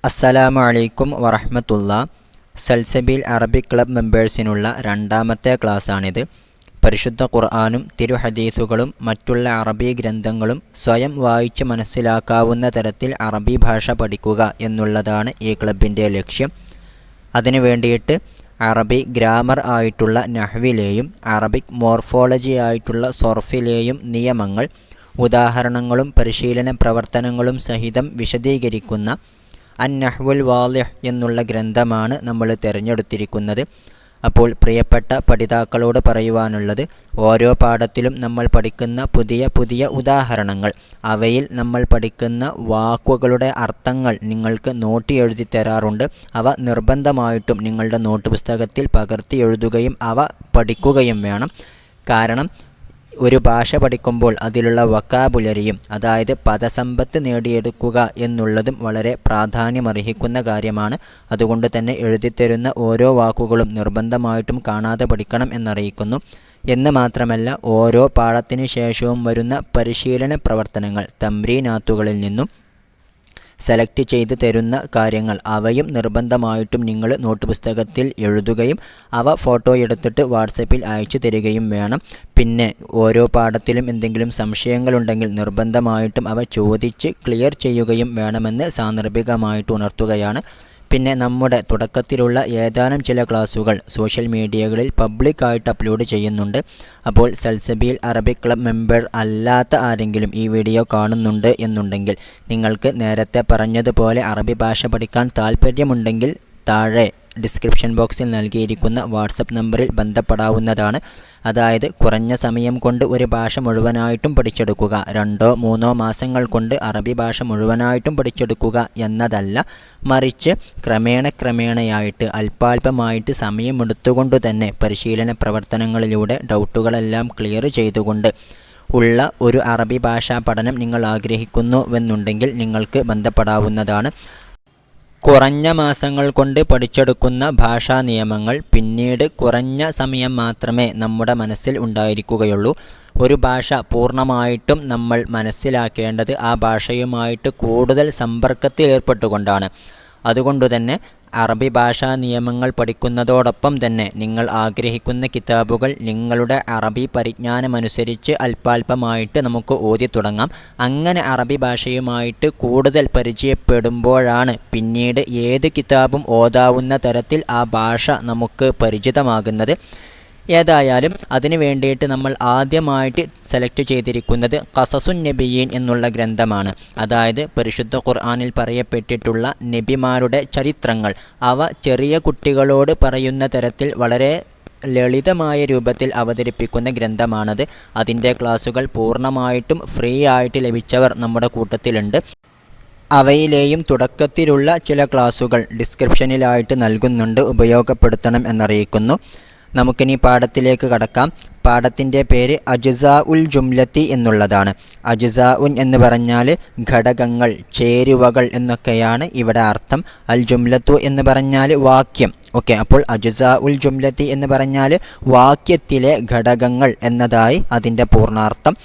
അസ്സലാമു അലൈക്കും വറഹ്മത്തുള്ളാ. Salsabeel Arabic club മെമ്പേഴ്സിനുള്ള രണ്ടാമത്തെ ക്ലാസ്സാണിത്. പരിശുദ്ധ ഖുർആനും തിരുഹദീസുകളും മറ്റുള്ള അറബി ഗ്രന്ഥങ്ങളും സ്വയം വായിച്ച് മനസ്സിലാക്കാവുന്ന തരത്തിൽ അറബി ഭാഷ പഠിക്കുക എന്നുള്ളതാണ് ഈ ക്ലബിൻ്റെ ലക്ഷ്യം. അതിനു വേണ്ടിയിട്ട് അറബി ഗ്രാമർ ആയിട്ടുള്ള നഹ്വിലെയും അറബിക് മോർഫോളജി ആയിട്ടുള്ള സൊർഫിലെയും നിയമങ്ങൾ ഉദാഹരണങ്ങളും പരിശീലന പ്രവർത്തനങ്ങളും സഹിതം വിശദീകരിക്കുന്ന അൻ-നഹ്വുൽ വാളിഹ് എന്നുള്ള ഗ്രന്ഥമാണ് നമ്മൾ തിരഞ്ഞെടുത്തിരിക്കുന്നത്. അപ്പോൾ പ്രിയപ്പെട്ട പഠിതാക്കളോട് പറയുവാനുള്ളത്, ഓരോ പാഠത്തിലും നമ്മൾ പഠിക്കുന്ന പുതിയ പുതിയ ഉദാഹരണങ്ങൾ, അവയിൽ നമ്മൾ പഠിക്കുന്ന വാക്കുകളുടെ അർത്ഥങ്ങൾ നിങ്ങൾക്ക് നോട്ട് എഴുതി തരാറുണ്ട്. അവ നിർബന്ധമായിട്ടും നിങ്ങളുടെ നോട്ട് പുസ്തകത്തിൽ പകർത്തി എഴുതുകയും അവ പഠിക്കുകയും വേണം. കാരണം ഒരു ഭാഷ പഠിക്കുമ്പോൾ അതിലുള്ള വൊക്കാബുലറിയും, അതായത് പദസമ്പത്ത് നേടിയെടുക്കുക എന്നുള്ളതും വളരെ പ്രാധാന്യമർഹിക്കുന്ന കാര്യമാണ്. അതുകൊണ്ട് തന്നെ എഴുതിത്തരുന്ന ഓരോ വാക്കുകളും നിർബന്ധമായിട്ടും കാണാതെ പഠിക്കണം എന്നറിയിക്കുന്നു. എന്ന് മാത്രമല്ല, ഓരോ പാഠത്തിന് ശേഷവും വരുന്ന പരിശീലന പ്രവർത്തനങ്ങൾ തംരീനാത്തുകളിൽ നിന്നും സെലക്ട് ചെയ്ത് തരുന്ന കാര്യങ്ങൾ, അവയും നിർബന്ധമായിട്ടും നിങ്ങൾ നോട്ട് പുസ്തകത്തിൽ എഴുതുകയും അവ ഫോട്ടോ എടുത്തിട്ട് വാട്സപ്പിൽ അയച്ചു തരികയും വേണം. പിന്നെ ഓരോ പാഠത്തിലും എന്തെങ്കിലും സംശയങ്ങളുണ്ടെങ്കിൽ നിർബന്ധമായിട്ടും അവ ചോദിച്ച് ക്ലിയർ ചെയ്യുകയും വേണമെന്ന് സാന്ദർഭികമായിട്ട് ഉണർത്തുകയാണ്. പിന്നെ നമ്മുടെ തുടക്കത്തിലുള്ള ഏതാനും ചില ക്ലാസ്സുകൾ സോഷ്യൽ മീഡിയകളിൽ പബ്ലിക്കായിട്ട് അപ്ലോഡ് ചെയ്യുന്നുണ്ട്. അപ്പോൾ സൽസബീൽ അറബിക് ക്ലബ് മെമ്പർ അല്ലാത്ത ആരെങ്കിലും ഈ വീഡിയോ കാണുന്നുണ്ട് എന്നുണ്ടെങ്കിൽ, നിങ്ങൾക്ക് നേരത്തെ പറഞ്ഞതുപോലെ അറബി ഭാഷ പഠിക്കാൻ താല്പര്യമുണ്ടെങ്കിൽ താഴെ ഡിസ്ക്രിപ്ഷൻ ബോക്സിൽ നൽകിയിരിക്കുന്ന വാട്സപ്പ് നമ്പറിൽ ബന്ധപ്പെടാവുന്നതാണ്. അതായത് കുറഞ്ഞ സമയം കൊണ്ട് ഒരു ഭാഷ മുഴുവനായിട്ടും പഠിച്ചെടുക്കുക, 2-3 മാസങ്ങൾ കൊണ്ട് അറബി ഭാഷ മുഴുവനായിട്ടും പഠിച്ചെടുക്കുക എന്നതല്ല, മറിച്ച് ക്രമേണയായിട്ട് അല്പാൽപമായിട്ട് സമയമെടുത്തുകൊണ്ട് തന്നെ പരിശീലന പ്രവർത്തനങ്ങളിലൂടെ ഡൗട്ടുകളെല്ലാം ക്ലിയർ ചെയ്തുകൊണ്ട് ഉള്ള ഒരു അറബി ഭാഷാ പഠനം നിങ്ങൾ ആഗ്രഹിക്കുന്നുവെന്നുണ്ടെങ്കിൽ നിങ്ങൾക്ക് ബന്ധപ്പെടാവുന്നതാണ്. കുറഞ്ഞ മാസങ്ങൾ കൊണ്ട് പഠിച്ചെടുക്കുന്ന ഭാഷാ നിയമങ്ങൾ പിന്നീട് കുറഞ്ഞ സമയം മാത്രമേ നമ്മുടെ മനസ്സിൽ ഉണ്ടായിരിക്കുകയുള്ളൂ. ഒരു ഭാഷ പൂർണ്ണമായിട്ടും നമ്മൾ മനസ്സിലാക്കേണ്ടത് ആ ഭാഷയുമായിട്ട് കൂടുതൽ സമ്പർക്കത്തിൽ ഏർപ്പെട്ടുകൊണ്ടാണ്. അതുകൊണ്ടുതന്നെ അറബി ഭാഷാ നിയമങ്ങൾ പഠിക്കുന്നതോടൊപ്പം തന്നെ നിങ്ങൾ ആഗ്രഹിക്കുന്ന കിതാബുകൾ നിങ്ങളുടെ അറബി പരിജ്ഞാനമനുസരിച്ച് അല്പാൽപമായിട്ട് നമുക്ക് ഓതി തുടങ്ങാം. അങ്ങനെ അറബി ഭാഷയുമായിട്ട് കൂടുതൽ പരിചയപ്പെടുമ്പോഴാണ് പിന്നീട് ഏത് കിതാബും ഓതാവുന്ന തരത്തിൽ ആ ഭാഷ നമുക്ക് പരിചിതമാകുന്നത്. ഏതായാലും അതിനു വേണ്ടിയിട്ട് നമ്മൾ ആദ്യമായിട്ട് സെലക്ട് ചെയ്തിരിക്കുന്നത് ഖസസുൻ നബിയീൻ എന്നുള്ള ഗ്രന്ഥമാണ്. അതായത് പരിശുദ്ധ ഖുർആനിൽ പറയപ്പെട്ടിട്ടുള്ള നബിമാരുടെ ചരിത്രങ്ങൾ, അവ ചെറിയ കുട്ടികളോട് പറയുന്ന തരത്തിൽ വളരെ ലളിതമായ രൂപത്തിൽ അവതരിപ്പിക്കുന്ന ഗ്രന്ഥമാണത്. അതിൻ്റെ ക്ലാസ്സുകൾ പൂർണ്ണമായിട്ടും ഫ്രീ ആയിട്ട് ലഭിച്ചവർ നമ്മുടെ കൂട്ടത്തിലുണ്ട്. അവയിലെയും തുടക്കത്തിലുള്ള ചില ക്ലാസ്സുകൾ ഡിസ്ക്രിപ്ഷനിലായിട്ട് നൽകുന്നുണ്ട്, ഉപയോഗപ്പെടുത്തണം എന്നറിയിക്കുന്നു. നമുക്കിനി പാഠത്തിലേക്ക് കടക്കാം. പാഠത്തിൻ്റെ പേര് അജ്സാ ഉൽ ജുംലത്തി എന്നുള്ളതാണ്. അജ്സാ ഉൻ എന്ന് പറഞ്ഞാൽ ഘടകങ്ങൾ, ചേരുവകൾ എന്നൊക്കെയാണ് ഇവിടെ അർത്ഥം. അൽ ജുംലത്തു എന്ന് പറഞ്ഞാൽ വാക്യം. ഓക്കെ, അപ്പോൾ അജ്സാ ഉൽ ജുംലത്തി എന്ന് പറഞ്ഞാൽ വാക്യത്തിലെ ഘടകങ്ങൾ എന്നതായി അതിൻ്റെ പൂർണ്ണാർത്ഥം.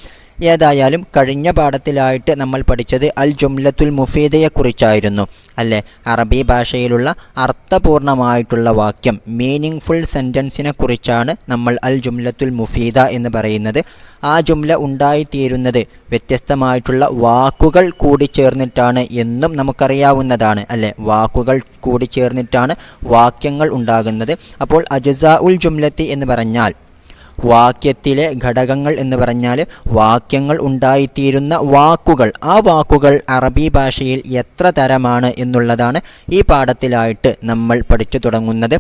ഏതായാലും കഴിഞ്ഞ പാഠത്തിലായിട്ട് നമ്മൾ പഠിച്ചത് അൽ ജുംലത്തുൽ മുഫീദയെക്കുറിച്ചായിരുന്നു അല്ലേ? അറബി ഭാഷയിലുള്ള അർത്ഥപൂർണമായിട്ടുള്ള വാക്യം, മീനിങ് ഫുൾ സെൻറ്റൻസിനെ കുറിച്ചാണ് നമ്മൾ അൽ ജുംലത്തുൽ മുഫീദ എന്ന് പറയുന്നത്. ആ ജുംല ഉണ്ടായിത്തീരുന്നത് വ്യത്യസ്തമായിട്ടുള്ള വാക്കുകൾ കൂടി ചേർന്നിട്ടാണ് എന്നും നമുക്കറിയാവുന്നതാണ് അല്ലേ? വാക്കുകൾ കൂടി ചേർന്നിട്ടാണ് വാക്യങ്ങൾ ഉണ്ടാകുന്നത്. അപ്പോൾ അജ്സാ ഉൽ ജുംലത്തി എന്ന് പറഞ്ഞാൽ വാക്യത്തിലെ ഘടകങ്ങൾ എന്ന് പറഞ്ഞാൽ വാക്യങ്ങൾ ഉണ്ടായിത്തീരുന്ന വാക്കുകൾ. ആ വാക്കുകൾ അറബി ഭാഷയിൽ എത്ര തരമാണ് എന്നുള്ളതാണ് ഈ പാഠത്തിലായിട്ട് നമ്മൾ പഠിച്ചു തുടങ്ങുന്നത്.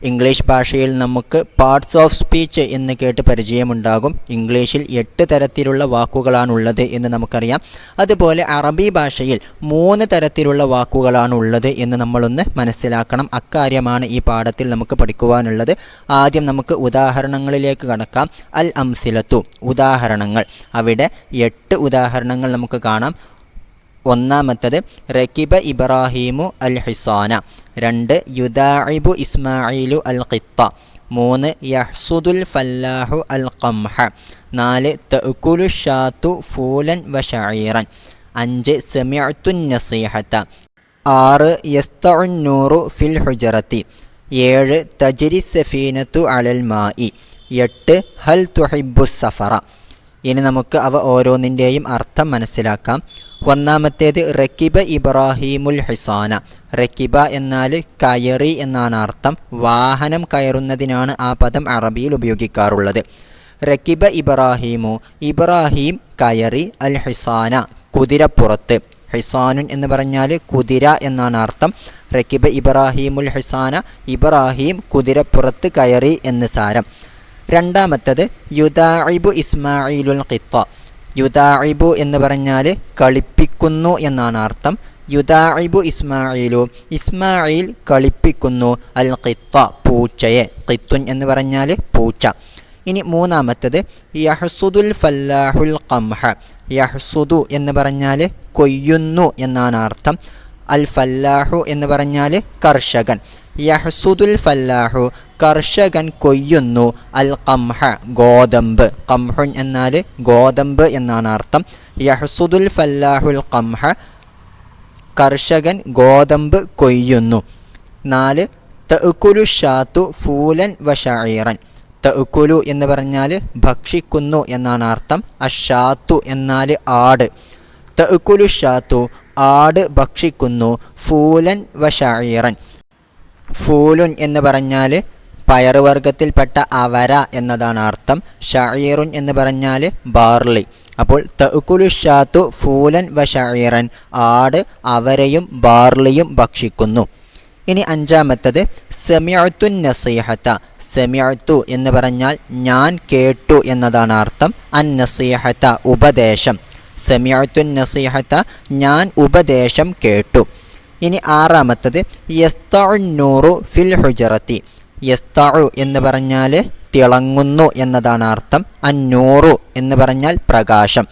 ഇംഗ്ലീഷ് ഭാഷയിൽ നമുക്ക് പാർട്സ് ഓഫ് സ്പീച്ച് എന്ന് കേട്ട് പരിചയമുണ്ടാകും. ഇംഗ്ലീഷിൽ 8 തരത്തിലുള്ള വാക്കുകളാണുള്ളത് എന്ന് നമുക്കറിയാം. അതുപോലെ അറബി ഭാഷയിൽ 3 തരത്തിലുള്ള വാക്കുകളാണുള്ളത് എന്ന് നമ്മളൊന്ന് മനസ്സിലാക്കണം. അക്കാര്യമാണ് ഈ പാഠത്തിൽ നമുക്ക് പഠിക്കുവാനുള്ളത്. ആദ്യം നമുക്ക് ഉദാഹരണങ്ങളിലേക്ക് കടക്കാം. അൽ അംസിലത്തു, ഉദാഹരണങ്ങൾ. അവിടെ 8 ഉദാഹരണങ്ങൾ നമുക്ക് കാണാം. ഒന്നാമത്തത് റക്കിബ ഇബ്രാഹീമു അൽ ഹിസാന. 2 യുദാഇബു ഇസ്മായിലു അൽ ഖിത്ത. 3 യഹ്സുദുൽ ഫല്ലാഹു അൽ ഖംഹ. 4 തഅകുലു ഷാത്തു ഫൂലൻ വ ശഈറൻ. 5 സമിഅ്തു നസീഹത. 6 യസ്തഉന്നൂറു ഫിൽ ഹുജറത്തി. 7 തജ്രി സഫീനത്തു അലൽ മായി. 8 ഹൽ തുഹിബ്ബു സഫറ. ഇനി നമുക്ക് അവ ഓരോന്നിൻ്റെയും അർത്ഥം മനസ്സിലാക്കാം. ഒന്നാമത്തേത് റക്കിബ ഇബ്രാഹീമുൽ ഹിസാന. റക്കിബ എന്നാൽ കയറി എന്നാണ് അർത്ഥം. വാഹനം കയറുന്നതിനാണ് ആ പദം അറബിയിൽ ഉപയോഗിക്കാറുള്ളത്. റക്കിബ ഇബ്രാഹീമു, ഇബ്രാഹീം കയറി, അൽ ഹിസാന കുതിരപ്പുറത്ത്. ഹിസാനുൻ എന്ന് പറഞ്ഞാൽ കുതിര എന്നാണ് അർത്ഥം. റക്കിബ ഇബ്രാഹീമുൽ ഹിസാന, ഇബ്രാഹീം കുതിരപ്പുറത്ത് കയറി എന്ന് സാരം. രണ്ടാമത്തത് യുദാഇബു ഇസ്മായിലുൽ ഖിത്ത. യുദാഇബു എന്ന് പറഞ്ഞാൽ കളിപ്പിക്കുന്നു എന്നാണ് അർത്ഥം. യുദാഇബു ഇസ്മായിലു, ഇസ്മായിൽ കളിപ്പിക്കുന്നു, അൽ ഖിത്ത പൂച്ചയെ. ഖിത്തുൻ എന്ന് പറഞ്ഞാൽ പൂച്ച. ഇനി മൂന്നാമത്തത് യഹ്സുദുൽ ഫല്ലാഹുൽ ഖംഹ. യഹ്സുദു എന്ന് പറഞ്ഞാൽ കൊയ്യുന്നു എന്നാണ് അർത്ഥം. അൽ ഫല്ലാഹു എന്ന് പറഞ്ഞാൽ കർഷകൻ. യഹ്സുദുൽ ഫല്ലാഹു കർഷകൻ കൊയ്യുന്നു, അൽ ഖംഹ ഗോതമ്പ്. ഖംഹുൻ എന്നാൽ ഗോതമ്പ് എന്നാണ് അർത്ഥം. യഹ്സുദുൽ ഫല്ലാഹുൽ ഖംഹ കർഷകൻ ഗോതമ്പ് കൊയ്യുന്നു. 4 തഅ്കുലു ഷാത്തു ഫൂലൻ വശഈറൻ. തഅ്കുലു എന്ന് പറഞ്ഞാൽ ഭക്ഷിക്കുന്നു എന്നാണ് അർത്ഥം. അഷാത്തു എന്നാൽ ആട്. തഅ്കുലു ഷാത്തു ആട് ഭക്ഷിക്കുന്നു, ഫൂലൻ വശഈറൻ. ഫൂലുൻ എന്ന് പറഞ്ഞാൽ പയറുവർഗത്തിൽപ്പെട്ട അവര എന്നതാണ് അർത്ഥം. ഷഈറുൻ എന്ന് പറഞ്ഞാൽ ബാർലി. അപ്പോൾ തഅ്കുലു ഷാത്തു ഫൂലൻ വശഈറൻ, ആട് അവരയും ബാർലിയും ഭക്ഷിക്കുന്നു. ഇനി അഞ്ചാമത്തത് സമിഅ്തു നസീഹത. സമിഅ്തു എന്ന് പറഞ്ഞാൽ ഞാൻ കേട്ടു എന്നതാണ് അർത്ഥം. അൻ നസീഹത ഉപദേശം. സമിഅ്തു നസീഹത ഞാൻ ഉപദേശം കേട്ടു. ഇനി ആറാമത്തത് യസ്തഉന്നൂറു ഫിൽ ഹുജറത്തി. യസ്തഉ എന്ന് പറഞ്ഞാൽ തിളങ്ങുന്നു എന്നതാണ് അർത്ഥം. അന്നൂറു എന്ന് പറഞ്ഞാൽ പ്രകാശം.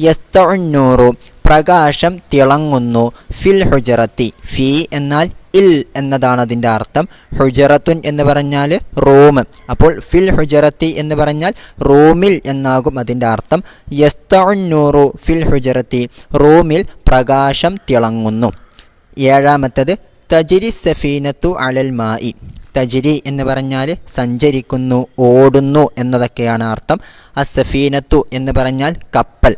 യസ്തഉന്നൂറു പ്രകാശം തിളങ്ങുന്നു, ഫിൽ ഹുജറത്തി. ഫി എന്നാൽ ഇൽ എന്നതാണ് അതിൻ്റെ അർത്ഥം. ഹുജറത്തുൻ എന്ന് പറഞ്ഞാൽ റൂം. അപ്പോൾ ഫിൽ ഹുജറത്തി എന്ന് പറഞ്ഞാൽ റൂമിൽ എന്നാകും അതിൻ്റെ അർത്ഥം. യസ്തഉന്നൂറു ഫിൽ ഹുജറത്തി റൂമിൽ പ്രകാശം തിളങ്ങുന്നു. ഏഴാമത്തത് തജ്രി സഫീനത്തു അലൽ മായി. തജ്രി എന്ന് പറഞ്ഞാൽ സഞ്ചരിക്കുന്നു, ഓടുന്നു എന്നതൊക്കെയാണ് അർത്ഥം. അസഫീനത്തു എന്ന് പറഞ്ഞാൽ കപ്പൽ.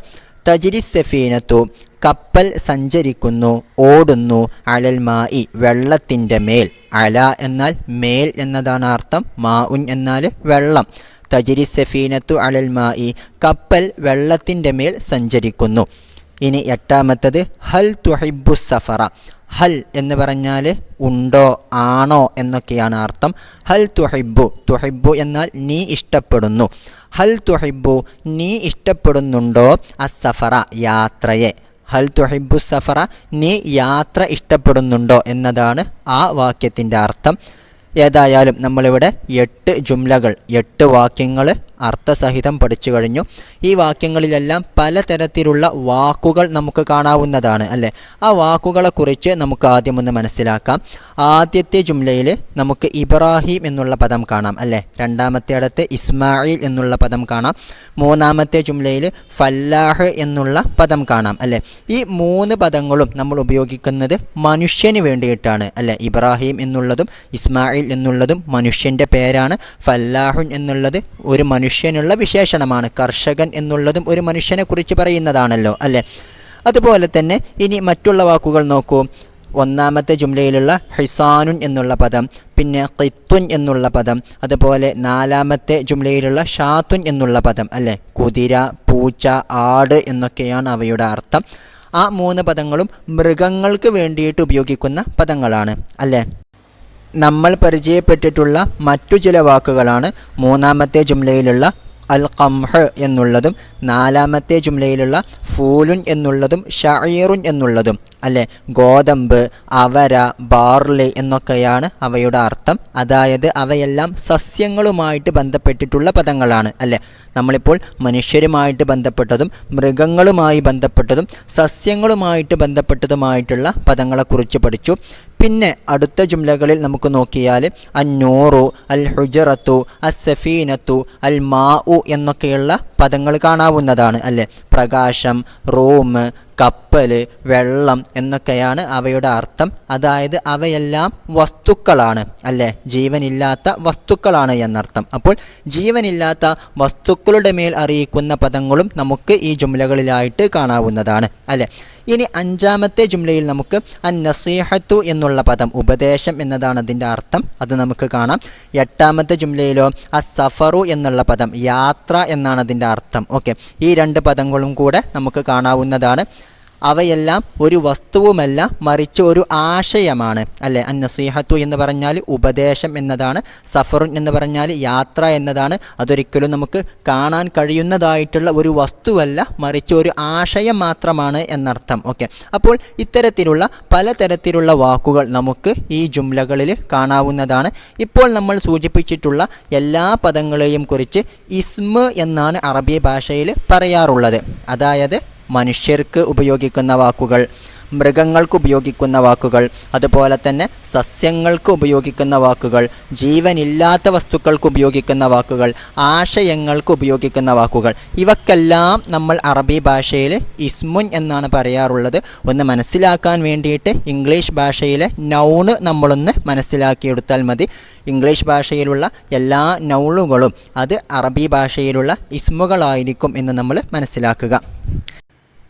തജ്രി സഫീനത്തു കപ്പൽ സഞ്ചരിക്കുന്നു, ഓടുന്നു, അലൽ മായി വെള്ളത്തിൻ്റെ മേൽ. അല എന്നാൽ മേൽ എന്നതാണ് അർത്ഥം. മാഉൻ എന്നാൽ വെള്ളം. തജ്രി സഫീനത്തു അലൽ മായി കപ്പൽ വെള്ളത്തിൻ്റെ മേൽ സഞ്ചരിക്കുന്നു. ഇനി എട്ടാമത്തത് ഹൽ തുഹിബ്ബു സഫറ. ഹൽ എന്ന് പറഞ്ഞാൽ ഉണ്ടോ, ആണോ എന്നൊക്കെയാണ് അർത്ഥം. ഹൽ തുഹിബ്ബു, തുഹിബ്ബു എന്നാൽ നീ ഇഷ്ടപ്പെടുന്നു. ഹൽ തുഹിബ്ബു നീ ഇഷ്ടപ്പെടുന്നുണ്ടോ, അസ്സഫറ യാത്രയെ. ഹൽ തുഹിബ്ബു സഫറ നീ യാത്ര ഇഷ്ടപ്പെടുന്നുണ്ടോ എന്നതാണ് ആ വാക്യത്തിൻ്റെ അർത്ഥം. ഏതായാലും നമ്മളിവിടെ 8 ജുംലകൾ, 8 വാക്യങ്ങൾ അർത്ഥസഹിതം പഠിച്ചു കഴിഞ്ഞു. ഈ വാക്യങ്ങളിലെല്ലാം പലതരത്തിലുള്ള വാക്കുകൾ നമുക്ക് കാണാവുന്നതാണ് അല്ലേ. ആ വാക്കുകളെക്കുറിച്ച് നമുക്ക് ആദ്യം ഒന്ന് മനസ്സിലാക്കാം. ആദ്യത്തെ ജുംലയിൽ നമുക്ക് ഇബ്രാഹിം എന്നുള്ള പദം കാണാം അല്ലേ. രണ്ടാമത്തെ അടുത്ത് ഇസ്മായിൽ എന്നുള്ള പദം കാണാം. മൂന്നാമത്തെ ജുംലയിൽ ഫല്ലാഹ് എന്നുള്ള പദം കാണാം അല്ലേ. ഈ 3 പദങ്ങളും നമ്മൾ ഉപയോഗിക്കുന്നത് മനുഷ്യന് വേണ്ടിയിട്ടാണ് അല്ലേ. ഇബ്രാഹിം എന്നുള്ളതും ഇസ്മായിൽ എന്നുള്ളതും മനുഷ്യൻ്റെ പേരാണ്. ഫല്ലാഹുൻ എന്നുള്ളത് ഒരു മനുഷ്യനുള്ള വിശേഷണമാണ്. കർഷകൻ എന്നുള്ളതും ഒരു മനുഷ്യനെ കുറിച്ച് പറയുന്നതാണല്ലോ അല്ലേ. അതുപോലെ തന്നെ ഇനി മറ്റുള്ള വാക്കുകൾ നോക്കൂ. ഒന്നാമത്തെ ജുംലയിലുള്ള ഹിസാനുൻ എന്നുള്ള പദം, പിന്നെ ഖിത്തുൻ എന്നുള്ള പദം, അതുപോലെ നാലാമത്തെ ജുംലയിലുള്ള ഷാത്തുൻ എന്നുള്ള പദം അല്ലേ. കുതിര, പൂച്ച, ആട് എന്നൊക്കെയാണ് അവയുടെ അർത്ഥം. ആ 3 പദങ്ങളും മൃഗങ്ങൾക്ക് വേണ്ടിയിട്ട് ഉപയോഗിക്കുന്ന പദങ്ങളാണ് അല്ലേ. നമ്മൾ പരിചയപ്പെട്ടിട്ടുള്ള മറ്റു ചില വാക്കുകളാണ് മൂന്നാമത്തെ ജുംലയിലുള്ള അൽ ഖംഹ് എന്നുള്ളതും നാലാമത്തെ ജുംലയിലുള്ള ഫൂലുൻ എന്നുള്ളതും ഷഈറുൻ എന്നുള്ളതും അല്ലേ. ഗോതമ്പ്, അവര, ബാർലി എന്നൊക്കെയാണ് അവയുടെ അർത്ഥം. അതായത് അവയെല്ലാം സസ്യങ്ങളുമായിട്ട് ബന്ധപ്പെട്ടിട്ടുള്ള പദങ്ങളാണ് അല്ലേ. നമ്മളിപ്പോൾ മനുഷ്യരുമായിട്ട് ബന്ധപ്പെട്ടതും മൃഗങ്ങളുമായി ബന്ധപ്പെട്ടതും സസ്യങ്ങളുമായിട്ട് ബന്ധപ്പെട്ടതുമായിട്ടുള്ള പദങ്ങളെക്കുറിച്ച് പഠിച്ചു. പിന്നെ അടുത്ത ജുംലകളിൽ നമുക്ക് നോക്കിയാൽ അന്നൂറു, അൽ ഹുജറത്തു, അസ്സഫീനത്തു, അൽ മാഉ എന്നൊക്കെയുള്ള പദങ്ങൾ കാണാവുന്നതാണ് അല്ലേ. പ്രകാശം, റൂം, കപ്പൽ, വെള്ളം എന്നൊക്കെയാണ് അവയുടെ അർത്ഥം. അതായത് അവയെല്ലാം വസ്തുക്കളാണ് അല്ലേ, ജീവനില്ലാത്ത വസ്തുക്കളാണ് എന്നർത്ഥം. അപ്പോൾ ജീവനില്ലാത്ത വസ്തുക്കളുടെ മേൽ അറിയിക്കുന്ന പദങ്ങളും നമുക്ക് ഈ ജുംലകളിലായിട്ട് കാണാവുന്നതാണ് അല്ലേ. ഇനി അഞ്ചാമത്തെ ജുംലയിൽ നമുക്ക് അന്നസീഹത്തു എന്നുള്ള പദം, ഉപദേശം എന്നതാണ് അതിൻ്റെ അർത്ഥം, അത് നമുക്ക് കാണാം. എട്ടാമത്തെ ജുംലയിലോ അസ്സഫറു എന്നുള്ള പദം, യാത്ര എന്നാണ് അതിൻ്റെ അർത്ഥം. ഓക്കെ, ഈ രണ്ട് പദങ്ങളും കൂടെ നമുക്ക് കാണാവുന്നതാണ്. അവയെല്ലാം ഒരു വസ്തുവുമല്ല, മറിച്ച് ഒരു ആശയമാണ് അല്ലേ. അന്നസീഹത്തു എന്ന് പറഞ്ഞാൽ ഉപദേശം എന്നതാണ്, സഫറുൻ എന്ന് പറഞ്ഞാൽ യാത്ര എന്നതാണ്. അതൊരിക്കലും നമുക്ക് കാണാൻ കഴിയുന്നതായിട്ടുള്ള ഒരു വസ്തുവല്ല, മറിച്ച് ഒരു ആശയം മാത്രമാണ് എന്നർത്ഥം. ഓക്കെ, അപ്പോൾ ഇത്തരത്തിലുള്ള പലതരത്തിലുള്ള വാക്കുകൾ നമുക്ക് ഈ ജുംലകളിൽ കാണാവുന്നതാണ്. ഇപ്പോൾ നമ്മൾ സൂചിപ്പിച്ചിട്ടുള്ള എല്ലാ പദങ്ങളെയും കുറിച്ച് ഇസ്മ് എന്നാണ് അറബി ഭാഷയിൽ പറയാറുള്ളത്. അതായത് മനുഷ്യർക്ക് ഉപയോഗിക്കുന്ന വാക്കുകൾ, മൃഗങ്ങൾക്ക് ഉപയോഗിക്കുന്ന വാക്കുകൾ, അതുപോലെ തന്നെ സസ്യങ്ങൾക്ക് ഉപയോഗിക്കുന്ന വാക്കുകൾ, ജീവനില്ലാത്ത വസ്തുക്കൾക്ക് ഉപയോഗിക്കുന്ന വാക്കുകൾ, ആശയങ്ങൾക്ക് ഉപയോഗിക്കുന്ന വാക്കുകൾ, ഇവക്കെല്ലാം നമ്മൾ അറബി ഭാഷയിൽ ഇസ്മുൻ എന്നാണ് പറയാറുള്ളത്. ഒന്ന് മനസ്സിലാക്കാൻ വേണ്ടിയിട്ട് ഇംഗ്ലീഷ് ഭാഷയിലെ നൗണ് നമ്മളൊന്ന് മനസ്സിലാക്കിയെടുത്താൽ മതി. ഇംഗ്ലീഷ് ഭാഷയിലുള്ള എല്ലാ നൗണുകളും അത് അറബി ഭാഷയിലുള്ള ഇസ്മുകളായിരിക്കും എന്ന് നമ്മൾ മനസ്സിലാക്കുക.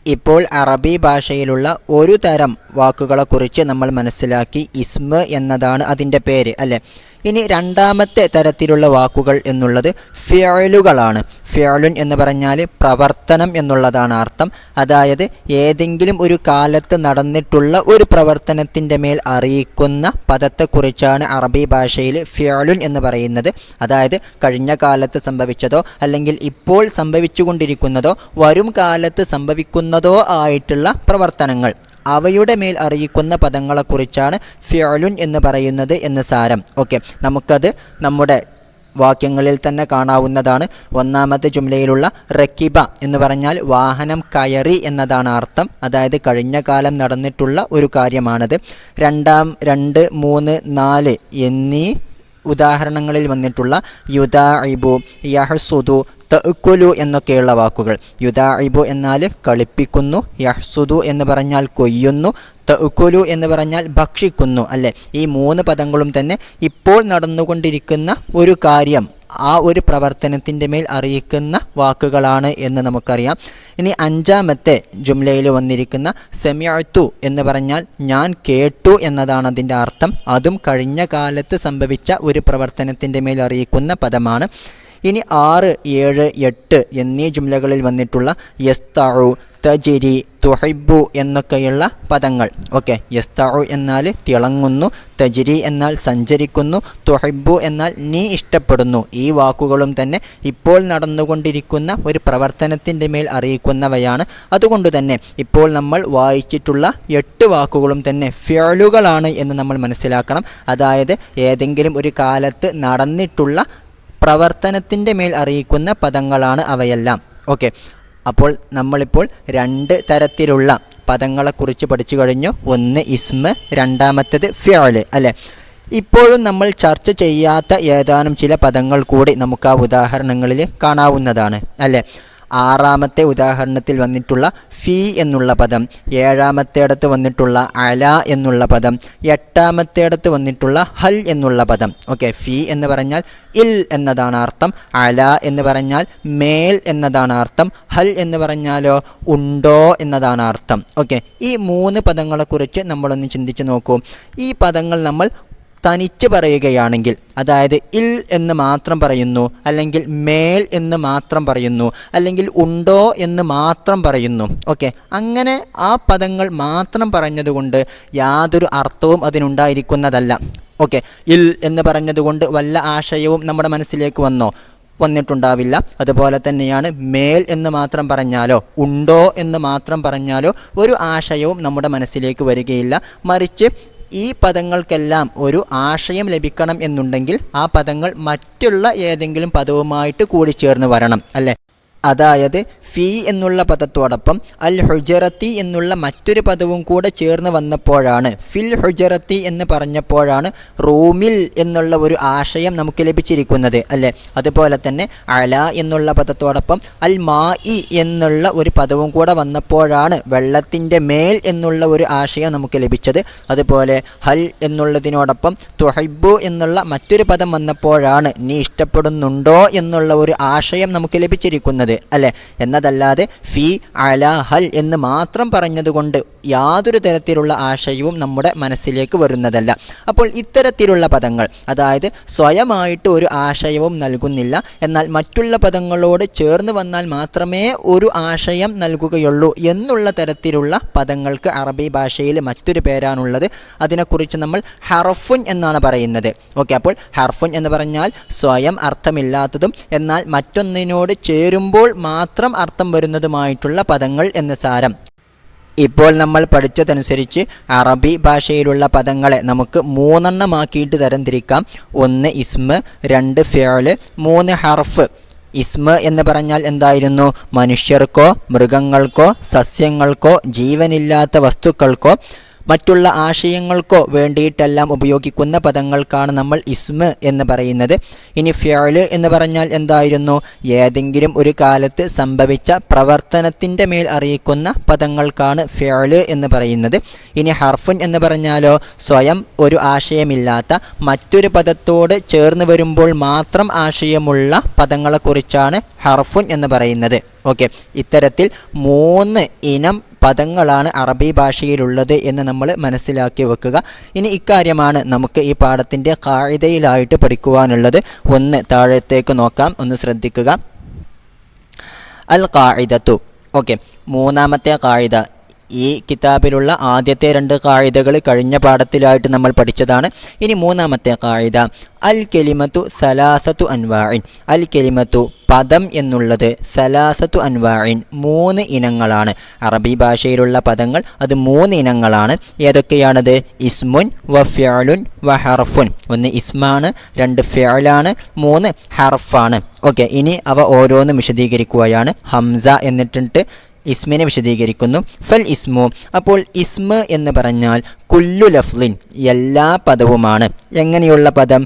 ഇപ്പോൾ അറബി ഭാഷയിലുള്ള ഒരു തരം വാക്കുകളെക്കുറിച്ച് നമ്മൾ മനസ്സിലാക്കി. ഇസ്മ് എന്നതാണ് അതിൻ്റെ പേര് അല്ലേ. ഇനി രണ്ടാമത്തെ തരത്തിലുള്ള വാക്കുകൾ എന്നുള്ളത് ഫിഅലുകളാണ്. ഫിഅലുൻ എന്ന് പറഞ്ഞാൽ പ്രവർത്തനം എന്നുള്ളതാണ് അർത്ഥം. അതായത് ഏതെങ്കിലും ഒരു കാലത്ത് നടന്നിട്ടുള്ള ഒരു പ്രവർത്തനത്തിൻ്റെ മേൽ അറിയിക്കുന്ന പദത്തെക്കുറിച്ചാണ് അറബി ഭാഷയിൽ ഫിഅലുൻ എന്ന് പറയുന്നത്. അതായത് കഴിഞ്ഞ കാലത്ത് സംഭവിച്ചതോ അല്ലെങ്കിൽ ഇപ്പോൾ സംഭവിച്ചുകൊണ്ടിരിക്കുന്നതോ വരും കാലത്ത് സംഭവിക്കുന്നതോ ആയിട്ടുള്ള പ്രവർത്തനങ്ങൾ, അവയുടെ മേൽ അറിയിക്കുന്ന പദങ്ങളെക്കുറിച്ചാണ് ഫിഅലുൻ എന്ന് പറയുന്നത് എന്ന് സാരം. ഓക്കെ, നമുക്കത് നമ്മുടെ വാക്യങ്ങളിൽ തന്നെ കാണാവുന്നതാണ്. ഒന്നാമത്തെ ജുംലയിലുള്ള റക്കിബ എന്ന് പറഞ്ഞാൽ വാഹനം കയറി എന്നതാണ് അർത്ഥം. അതായത് കഴിഞ്ഞ കാലം നടന്നിട്ടുള്ള ഒരു കാര്യമാണത്. 2, 3, 4 എന്നീ ഉദാഹരണങ്ങളിൽ വന്നിട്ടുള്ള യുദാഇബു, യഹ്സുദു, തഅക്കുലു എന്നൊക്കെയുള്ള വാക്കുകൾ. യുദാഇബു എന്നാൽ കളിപ്പിക്കുന്നു, യഹ്സുദു എന്ന് പറഞ്ഞാൽ കൊയ്യുന്നു, തഅക്കുലു എന്ന് പറഞ്ഞാൽ ഭക്ഷിക്കുന്നു അല്ലേ. ഈ 3 പദങ്ങളും തന്നെ ഇപ്പോൾ നടന്നുകൊണ്ടിരിക്കുന്ന ഒരു കാര്യം, ആ ഒരു പ്രവർത്തനത്തിൻ്റെ മേൽ അറിയിക്കുന്ന വാക്കുകളാണ് എന്ന് നമുക്കറിയാം. ഇനി അഞ്ചാമത്തെ ജുംലയിൽ വന്നിരിക്കുന്ന സമിഅ്തു എന്ന് പറഞ്ഞാൽ ഞാൻ കേട്ടു എന്നതാണ് അതിൻ്റെ അർത്ഥം. അതും കഴിഞ്ഞ കാലത്ത് സംഭവിച്ച ഒരു പ്രവർത്തനത്തിൻ്റെ മേൽ അറിയിക്കുന്ന പദമാണ്. ഇനി 6, 7, 8 എന്നീ ജുംലകളിൽ വന്നിട്ടുള്ള യസ്തഉ, തജിരി, തുഹിബ്ബു എന്നൊക്കെയുള്ള പദങ്ങൾ. ഓക്കെ, യസ്തഉ എന്നാൽ തിളങ്ങുന്നു, തജിരി എന്നാൽ സഞ്ചരിക്കുന്നു, തുഹിബ്ബു എന്നാൽ നീ ഇഷ്ടപ്പെടുന്നു. ഈ വാക്കുകളും തന്നെ ഇപ്പോൾ നടന്നുകൊണ്ടിരിക്കുന്ന ഒരു പ്രവർത്തനത്തിൻ്റെ മേൽ അറിയിക്കുന്നവയാണ്. അതുകൊണ്ട് തന്നെ ഇപ്പോൾ നമ്മൾ വായിച്ചിട്ടുള്ള 8 വാക്കുകളും തന്നെ ഫിഅലുകളാണ് എന്ന് നമ്മൾ മനസ്സിലാക്കണം. അതായത് ഏതെങ്കിലും ഒരു കാലത്ത് നടന്നിട്ടുള്ള പ്രവർത്തനത്തിൻ്റെ മേൽ അറിയിക്കുന്ന പദങ്ങളാണ് അവയെല്ലാം. ഓക്കെ, അപ്പോൾ നമ്മളിപ്പോൾ 2 തരത്തിലുള്ള പദങ്ങളെക്കുറിച്ച് പഠിച്ചു കഴിഞ്ഞു. ഒന്ന് ഇസ്മ്, രണ്ടാമത്തേത് ഫിഅല് അല്ലേ. ഇപ്പോഴും നമ്മൾ ചർച്ച ചെയ്യാത്ത ഏതാനും ചില പദങ്ങൾ കൂടി നമുക്ക് ആ ഉദാഹരണങ്ങളിൽ കാണാവുന്നതാണ് അല്ലേ. 6ാമത്തെ ഉദാഹരണത്തിൽ വന്നിട്ടുള്ള ഫീ എന്നുള്ള പദം, 7ാമത്തേടത്ത് വന്നിട്ടുള്ള അല എന്നുള്ള പദം, 8ാമത്തേടത്ത് വന്നിട്ടുള്ള ഹൽ എന്നുള്ള പദം. ഓക്കെ, ഫീ എന്ന് പറഞ്ഞാൽ ഇൽ എന്നതാണ് അർത്ഥം, അല എന്ന് പറഞ്ഞാൽ മേൽ എന്നതാണ് അർത്ഥം, ഹൽ എന്ന് പറഞ്ഞാലോ ഉണ്ടോ എന്നതാണ് അർത്ഥം. ഓക്കെ, ഈ 3 പദങ്ങളെക്കുറിച്ച് നമ്മളൊന്ന് ചിന്തിച്ച് നോക്കൂ. ഈ പദങ്ങൾ നമ്മൾ തനിച്ച് പറയുകയാണെങ്കിൽ, അതായത് ഇൽ എന്ന് മാത്രം പറയുന്നു, അല്ലെങ്കിൽ മേൽ എന്ന് മാത്രം പറയുന്നു, അല്ലെങ്കിൽ ഉണ്ടോ എന്ന് മാത്രം പറയുന്നു. ഓക്കെ, അങ്ങനെ ആ പദങ്ങൾ മാത്രം പറഞ്ഞതുകൊണ്ട് യാതൊരു അർത്ഥവും അതിനുണ്ടായിരിക്കുന്നതല്ല. ഓക്കെ, ഇൽ എന്ന് പറഞ്ഞതുകൊണ്ട് വല്ല ആശയവും നമ്മുടെ മനസ്സിലേക്ക് വന്നിട്ടുണ്ടാവില്ല. അതുപോലെ തന്നെയാണ് മേൽ എന്ന് മാത്രം പറഞ്ഞാലോ ഉണ്ടോ എന്ന് മാത്രം പറഞ്ഞാലോ ഒരു ആശയവും നമ്മുടെ മനസ്സിലേക്ക് വരികയില്ല. മറിച്ച് ഈ പദങ്ങൾക്കെല്ലാം ഒരു ആശയം ലഭിക്കണം എന്നുണ്ടെങ്കിൽ ആ പദങ്ങൾ മറ്റുള്ള ഏതെങ്കിലും പദവുമായിട്ട് കൂടിച്ചേർന്ന് വരണം അല്ലേ. അതായത് ഫീ എന്നുള്ള പദത്തോടൊപ്പം അൽ ഹുജറത്തി എന്നുള്ള മറ്റൊരു പദവും കൂടെ ചേർന്ന് വന്നപ്പോഴാണ്, ഫിൽ ഹുജറത്തി എന്ന് പറഞ്ഞപ്പോഴാണ് റൂമിൽ എന്നുള്ള ഒരു ആശയം നമുക്ക് ലഭിച്ചിരിക്കുന്നത് അല്ലേ. അതുപോലെ തന്നെ അല എന്നുള്ള പദത്തോടൊപ്പം അൽ മായി എന്നുള്ള ഒരു പദവും കൂടെ വന്നപ്പോഴാണ് വെള്ളത്തിൻ്റെ മേൽ എന്നുള്ള ഒരു ആശയം നമുക്ക് ലഭിച്ചത്. അതുപോലെ ഹൽ എന്നുള്ളതിനോടൊപ്പം തുഹൈബു എന്നുള്ള മറ്റൊരു പദം വന്നപ്പോഴാണ് നീ ഇഷ്ടപ്പെടുന്നുണ്ടോ എന്നുള്ള ഒരു ആശയം നമുക്ക് ലഭിച്ചിരിക്കുന്നത് അല്ലേ. എന്നതല്ലാതെ ഫി അല ഹൽ എന്ന് മാത്രം പറഞ്ഞതുകൊണ്ട് യാതൊരു തരത്തിലുള്ള ആശയവും നമ്മുടെ മനസ്സിലേക്ക് വരുന്നതല്ല. അപ്പോൾ ഇത്തരത്തിലുള്ള പദങ്ങൾ, അതായത് സ്വയമായിട്ട് ഒരു ആശയവും നൽകുന്നില്ല, എന്നാൽ മറ്റുള്ള പദങ്ങളോട് ചേർന്ന് വന്നാൽ മാത്രമേ ഒരു ആശയം നൽകുകയുള്ളൂ എന്നുള്ള തരത്തിലുള്ള പദങ്ങൾക്ക് അറബി ഭാഷയിൽ മറ്റൊരു പേരാണുള്ളത്. അതിനെക്കുറിച്ച് നമ്മൾ ഹർഫുൻ എന്നാണ് പറയുന്നത്. ഓക്കെ, അപ്പോൾ ഹർഫുൻ എന്ന് പറഞ്ഞാൽ സ്വയം അർത്ഥമില്ലാത്തതും എന്നാൽ മറ്റൊന്നിനോട് ചേരുമ്പോൾ മാത്രം അർത്ഥം വരുന്നതുമായിട്ടുള്ള പദങ്ങൾ എന്ന് സാരം. ഇപ്പോൾ നമ്മൾ പഠിച്ചതനുസരിച്ച് അറബി ഭാഷയിലുള്ള പദങ്ങളെ നമുക്ക് 3 എണ്ണമാക്കിയിട്ട് തരംതിരിക്കാം. 1 ഇസ്മ, 2 ഫിഅല്, 3 ഹർഫ്. ഇസ്മ എന്ന് പറഞ്ഞാൽ എന്തായിരുന്നു? മനുഷ്യർക്കോ മൃഗങ്ങൾക്കോ സസ്യങ്ങൾക്കോ ജീവനില്ലാത്ത വസ്തുക്കൾക്കോ മറ്റുള്ള ആശയങ്ങൾക്കോ വേണ്ടിയിട്ടെല്ലാം ഉപയോഗിക്കുന്ന പദങ്ങൾക്കാണ് നമ്മൾ ഇസ്മ എന്ന് പറയുന്നത്. ഇനി ഫിഅല് എന്ന് പറഞ്ഞാൽ എന്തായിരുന്നു? ഏതെങ്കിലും ഒരു കാലത്ത് സംഭവിച്ച പ്രവർത്തനത്തിൻ്റെ മേൽ അറിയിക്കുന്ന പദങ്ങൾക്കാണ് ഫിഅല് എന്ന് പറയുന്നത്. ഇനി ഹർഫുൻ എന്ന് പറഞ്ഞാലോ സ്വയം ഒരു ആശയമില്ലാത്ത മറ്റൊരു പദത്തോട് ചേർന്ന് വരുമ്പോൾ മാത്രം ആശയമുള്ള പദങ്ങളെക്കുറിച്ചാണ് ഹർഫുൻ എന്ന് പറയുന്നത്. ഓക്കെ, ഇത്തരത്തിൽ 3 ഇനം പദങ്ങളാണ് അറബി ഭാഷയിലുള്ളത് എന്ന് നമ്മൾ മനസ്സിലാക്കി വെക്കുക. ഇനി ഇക്കാര്യമാണ് നമുക്ക് ഈ പാഠത്തിൻ്റെ ഖാഇദയിലായിട്ട് പഠിക്കുവാനുള്ളത്. ഒന്ന് താഴത്തേക്ക് നോക്കാം, ഒന്ന് ശ്രദ്ധിക്കുക. അൽ ഖാഇദത്തു. ഓക്കെ, 3ാമത്തെ ഖാഇദ. ഈ കിതാബിലുള്ള ആദ്യത്തെ 2 ഖാഇദകൾ കഴിഞ്ഞ പാഠത്തിലായിട്ട് നമ്മൾ പഠിച്ചതാണ്. ഇനി 3ാമത്തെ ഖാഇദ, അൽ കെലിമത്തു സലാസത്തു അൻവാഇൻ. അൽ കെലിമത്തു പദം എന്നുള്ളത് സലാസത്തു അൻവാഇൻ 3 ഇനങ്ങളാണ്. അറബി ഭാഷയിലുള്ള പദങ്ങൾ അത് 3 ഇനങ്ങളാണ്. ഏതൊക്കെയാണത്? ഇസ്മുൻ വ ഫിഅലുൻ വ ഹർഫുൻ. 1 ഇസ്മാണ്, 2 ഫിഅലാണ്, 3 ഹർഫാണ്. ഓക്കെ, ഇനി അവ ഓരോന്നും വിശദീകരിക്കുകയാണ്. ഹംസ എന്നിട്ട് ഇസ്മിനെ വിശദീകരിക്കുന്നു. ഫൽ ഇസ്മു. അപ്പോൾ ഇസ്മ എന്ന് പറഞ്ഞാൽ കുല്ലു ലഫ്ലിൻ എല്ലാ പദവുമാണ്. എങ്ങനെയുള്ള പദം?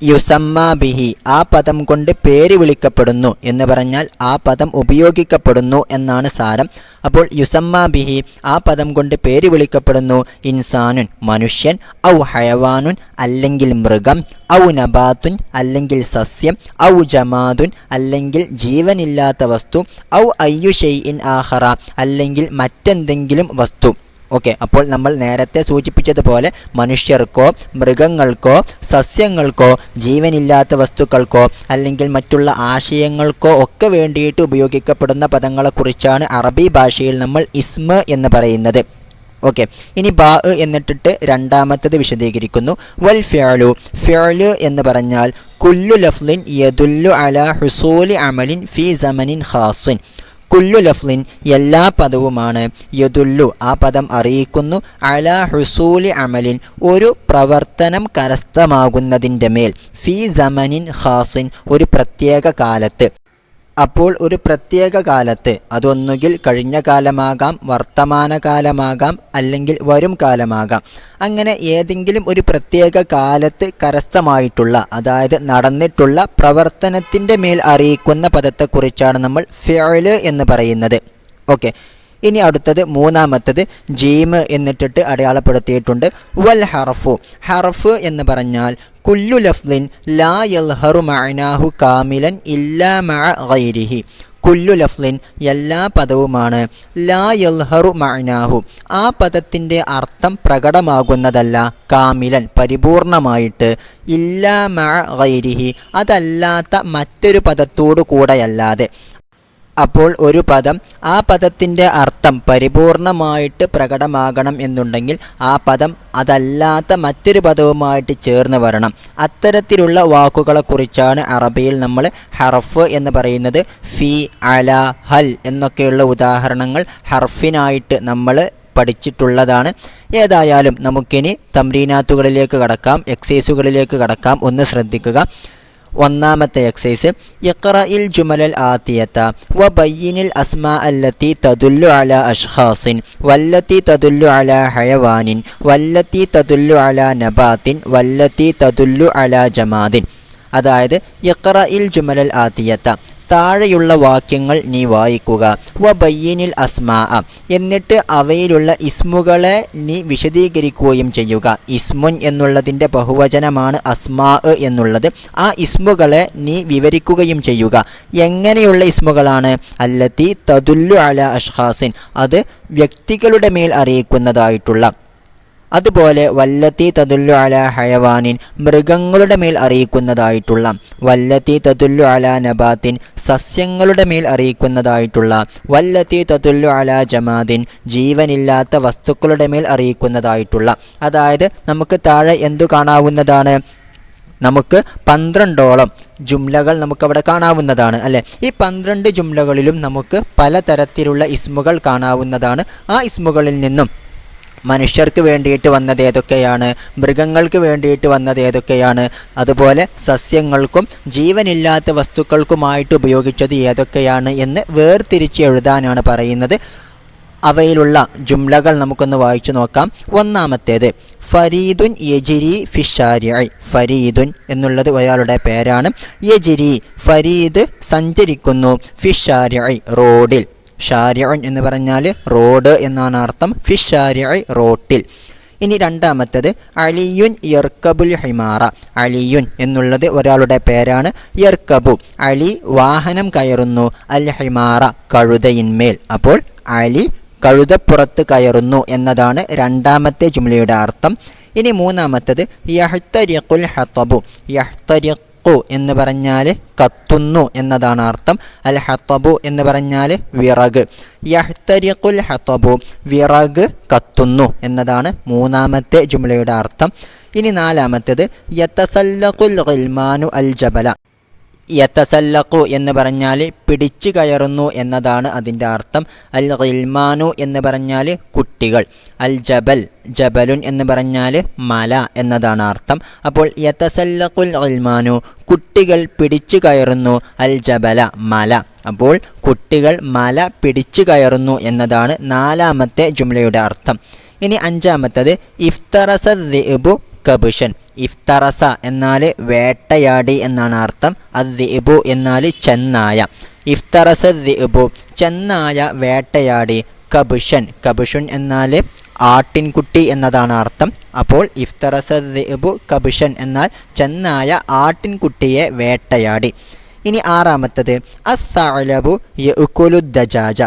യുസമ്മ ബിഹി ആ പദം കൊണ്ട് പേര് വിളിക്കപ്പെടുന്നു എന്ന് പറഞ്ഞാൽ ആ പദം ഉപയോഗിക്കപ്പെടുന്നു എന്നാണ് സാരം. അപ്പോൾ യുസമ്മ ബിഹി ആ പദം കൊണ്ട് പേര് വിളിക്കപ്പെടുന്നു. ഇൻസാനുൻ മനുഷ്യൻ, ഔ ഹയവാനുൻ അല്ലെങ്കിൽ മൃഗം, ഔ നബാത്തുൻ അല്ലെങ്കിൽ സസ്യം, ഔ ജമാദുൻ അല്ലെങ്കിൽ ജീവനില്ലാത്ത വസ്തു, ഔ അയ്യു ഷൈഇൻ ആഖറ അല്ലെങ്കിൽ മറ്റെന്തെങ്കിലും വസ്തു. ഓക്കെ, അപ്പോൾ നമ്മൾ നേരത്തെ സൂചിപ്പിച്ചതുപോലെ മനുഷ്യർക്കോ മൃഗങ്ങൾക്കോ സസ്യങ്ങൾക്കോ ജീവനില്ലാത്ത വസ്തുക്കൾക്കോ അല്ലെങ്കിൽ മറ്റുള്ള ആശയങ്ങൾക്കോ ഒക്കെ വേണ്ടിയിട്ട് ഉപയോഗിക്കപ്പെടുന്ന പദങ്ങളെക്കുറിച്ചാണ് അറബി ഭാഷയിൽ നമ്മൾ ഇസ്മ എന്ന് പറയുന്നത്. ഓക്കെ, ഇനി ബാ എന്നിട്ടിട്ട് 2ാമത്തത് വിശദീകരിക്കുന്നു. വൽ ഫിഅലു. ഫിഅല് എന്ന് പറഞ്ഞാൽ കുല്ലു ലഫ്ലിൻ യദുല്ലു അലാ ഹുസൂലി അമലിൻ ഫി സമനിൻ ഖാസിൻ. കുല്ലു ലഫ്ലിൻ എല്ലാ പദവുമാണ്, യദുല്ലു ആ പദം അറിയിക്കുന്നു, അലാ ഹുസൂലി അമലിൻ ഒരു പ്രവർത്തനം കരസ്ഥമാകുന്നതിൻ്റെ മേൽ, ഫി സമനിൻ ഖാസിൻ ഒരു പ്രത്യേക കാലത്ത്. അപ്പോൾ ഒരു പ്രത്യേക കാലത്ത് അതൊന്നുകിൽ കഴിഞ്ഞ കാലമാകാം, വർത്തമാനകാലമാകാം, അല്ലെങ്കിൽ വരും കാലമാകാം. അങ്ങനെ ഏതെങ്കിലും ഒരു പ്രത്യേക കാലത്ത് കരസ്ഥമായിട്ടുള്ള, അതായത് നടന്നിട്ടുള്ള പ്രവർത്തനത്തിൻ്റെ മേൽ അറിയിക്കുന്ന പദത്തെക്കുറിച്ചാണ് നമ്മൾ ഫിഅല് എന്ന് പറയുന്നത്. ഓക്കെ, ഇനി അടുത്തത് 3ാമത്തത് ജീമ് എന്നിട്ടിട്ട് അടയാളപ്പെടുത്തിയിട്ടുണ്ട്. വൽ ഹർഫു. ഹർഫ് എന്ന് പറഞ്ഞാൽ കുല്ലു ലഫ്ലിൻ ലാ യൽഹറു മഅനാഹു കാമിലൻ ഇല്ലാ മഅ ഗൈരിഹി. കുല്ലു ലഫ്ലിൻ എല്ലാ പദവുമാണ്, ലാ യൽഹറു മഅനാഹു ആ പദത്തിൻ്റെ അർത്ഥം പ്രകടമാകുന്നതല്ല, കാമിലൻ പരിപൂർണമായിട്ട്, ഇല്ലാ മഅ ഗൈരിഹി അതല്ലാത്ത മറ്റൊരു പദത്തോടു കൂടെയല്ലാതെ. അപ്പോൾ ഒരു പദം ആ പദത്തിൻ്റെ അർത്ഥം പരിപൂർണമായിട്ട് പ്രകടമാകണം എന്നുണ്ടെങ്കിൽ ആ പദം അതല്ലാത്ത മറ്റൊരു പദവുമായിട്ട് ചേർന്ന് വരണം. അത്തരത്തിലുള്ള വാക്കുകളെക്കുറിച്ചാണ് അറബിയിൽ നമ്മൾ ഹർഫ് എന്ന് പറയുന്നത്. ഫി, അല, ഹൽ എന്നൊക്കെയുള്ള ഉദാഹരണങ്ങൾ ഹർഫിനായിട്ട് നമ്മൾ പഠിച്ചിട്ടുള്ളതാണ്. ഏതായാലും നമുക്കിനി തംരീനാത്തുകളിലേക്ക് കടക്കാം, എക്സൈസുകളിലേക്ക് കടക്കാം. ഒന്ന് ശ്രദ്ധിക്കുക. ഒന്നാമത്തെ എക്സസൈസ് ഇഖ്റഇൽ ജുമലൽ ആതിയത വബയ്യിനിൽ അസ്മാ അല്ലത്തി തദുല്ലു അലാ അഷ്ഖാസിൻ വല്ലത്തി തദുല്ലു അലാ ഹയവാനിൻ വല്ലത്തി തദുല്ലു അലാ നബാത്തിൻ വല്ലത്തി തദുല്ലു അലാ ജമാദിൻ. അതായത് ഇഖ്റഇൽ ജുമലൽ ആതിയത, താഴെയുള്ള വാക്യങ്ങൾ നീ വായിക്കുക. വബയ്യിനിൽ അസ്മാ, എന്നിട്ട് അവയിലുള്ള ഇസ്മുകളെ നീ വിശദീകരിക്കുകയും ചെയ്യുക. ഇസ്മുൻ എന്നുള്ളതിൻ്റെ ബഹുവചനമാണ് അസ്മാ എന്നുള്ളത്. ആ ഇസ്മുകളെ നീ വിവരിക്കുകയും ചെയ്യുക. എങ്ങനെയുള്ള ഇസ്മുകളാണ്? അല്ലത്തി തദുല്ലു അലാ അഷ്ഖാസിൻ, അത് വ്യക്തികളുടെ മേൽ അറിയിക്കുന്നതായിട്ടുള്ള. അതുപോലെ വല്ലത്തി തദുല്ലു അലാ ഹയവാനിൻ, മൃഗങ്ങളുടെ മേൽ അറിയിക്കുന്നതായിട്ടുള്ള. വല്ലത്തി തദുല്ലു അലാ നബാത്തിൻ, സസ്യങ്ങളുടെ മേൽ അറിയിക്കുന്നതായിട്ടുള്ള. വല്ലത്തി തദുല്ലു അലാ ജമാദിൻ, ജീവനില്ലാത്ത വസ്തുക്കളുടെ മേൽ അറിയിക്കുന്നതായിട്ടുള്ള. അതായത് നമുക്ക് താഴെ എന്തു കാണാവുന്നതാണ്? നമുക്ക് 12ഓളം ജുംലകൾ നമുക്കവിടെ കാണാവുന്നതാണ് അല്ലേ? ഈ 12 ജുംലകളിലും നമുക്ക് പലതരത്തിലുള്ള ഇസ്മുകൾ കാണാവുന്നതാണ്. ആ ഇസ്മുകളിൽ നിന്നും മനുഷ്യർക്ക് വേണ്ടിയിട്ട് വന്നത് ഏതൊക്കെയാണ്, മൃഗങ്ങൾക്ക് വേണ്ടിയിട്ട് വന്നത് ഏതൊക്കെയാണ്, അതുപോലെ സസ്യങ്ങൾക്കും ജീവനില്ലാത്ത വസ്തുക്കൾക്കുമായിട്ട് ഉപയോഗിച്ചത് ഏതൊക്കെയാണ് എന്ന് വേർതിരിച്ച് എഴുതാനാണ് പറയുന്നത്. അവയിലുള്ള ജുംലകൾ നമുക്കൊന്ന് വായിച്ചു നോക്കാം. ഒന്നാമത്തേത് ഫരീദുൻ യജിരി ഫിഷാരിഇ. ഫരീദുൻ എന്നുള്ളത് ഒരാളുടെ പേരാണ്. യജിരി, ഫരീദ് സഞ്ചരിക്കുന്നു. ഫിഷാരിഇ, റോഡിൽ. ഷാരിഉൻ എന്ന് പറഞ്ഞാൽ റോഡ് എന്നാണ് അർത്ഥം. ഫിഷാരിഇ, റോട്ടിൽ. ഇനി രണ്ടാമത്തേത് അലിയുൻ യർക്കബുൽ ഹിമാറ. അലിയുൻ എന്നുള്ളത് ഒരാളുടെ പേരാണ്. യർക്കബു, അലി വാഹനം കയറുന്നു. അൽ ഹിമാറ, കഴുതയിന്മേൽ. അപ്പോൾ അലി കഴുതപ്പുറത്ത് കയറുന്നു എന്നതാണ് രണ്ടാമത്തെ ജുംലയുടെ അർത്ഥം. ഇനി മൂന്നാമത്തേത് യഹ്തരിഖുൽ ഹതബു. യഹ്തരിഖു എന്ന് പറഞ്ഞാൽ കത്തുന്നു എന്നതാണ് അർത്ഥം. അൽ ഹതബു എന്ന് പറഞ്ഞാൽ വിറക്. യഹ്തരിഖുൽ ഹതബു, വിറക് കത്തുന്നു എന്നതാണ് മൂന്നാമത്തെ ജുംലയുടെ അർത്ഥം. ഇനി നാലാമത്തേത് യതസല്ലഖുൽ ഗിൽമാനു അൽ ജബല. യതസല്ലഖു എന്ന് പറഞ്ഞാൽ പിടിച്ചു കയറുന്നു എന്നതാണ് അതിൻ്റെ അർത്ഥം. അൽ ഗിൽമാനു എന്ന് പറഞ്ഞാൽ കുട്ടികൾ. അൽ ജബൽ, ജബലുൻ എന്ന് പറഞ്ഞാൽ മല എന്നതാണ് അർത്ഥം. അപ്പോൾ യതസല്ലഖുൽ ഗിൽമാനു, കുട്ടികൾ പിടിച്ചു കയറുന്നു. അൽ ജബല, മല. അപ്പോൾ കുട്ടികൾ മല പിടിച്ചു കയറുന്നു എന്നതാണ് നാലാമത്തെ ജുംലയുടെ അർത്ഥം. ഇനി അഞ്ചാമത്തേത് ഇഫ്തറസ ദിഅ്ബു കബുഷൻ. ഇഫ്തറസ എന്നാൽ വേട്ടയാടി എന്നാണ് അർത്ഥം. അദ്ദിഅ്ബു എന്നാൽ ചെന്നായ. ഇഫ്തറസ ദിഅ്ബു, ചെന്നായ വേട്ടയാടി. കബുഷൻ, കബുഷൻ എന്നാൽ ആട്ടിൻകുട്ടി എന്നതാണ് അർത്ഥം. അപ്പോൾ ഇഫ്തറസ ദിഅ്ബു കബുഷൻ എന്നാൽ ചെന്നായ ആട്ടിൻകുട്ടിയെ വേട്ടയാടി. ഇനി ആറാമത്തേത് അസ്സഅലബു യഅ്കുലു ദജാജ.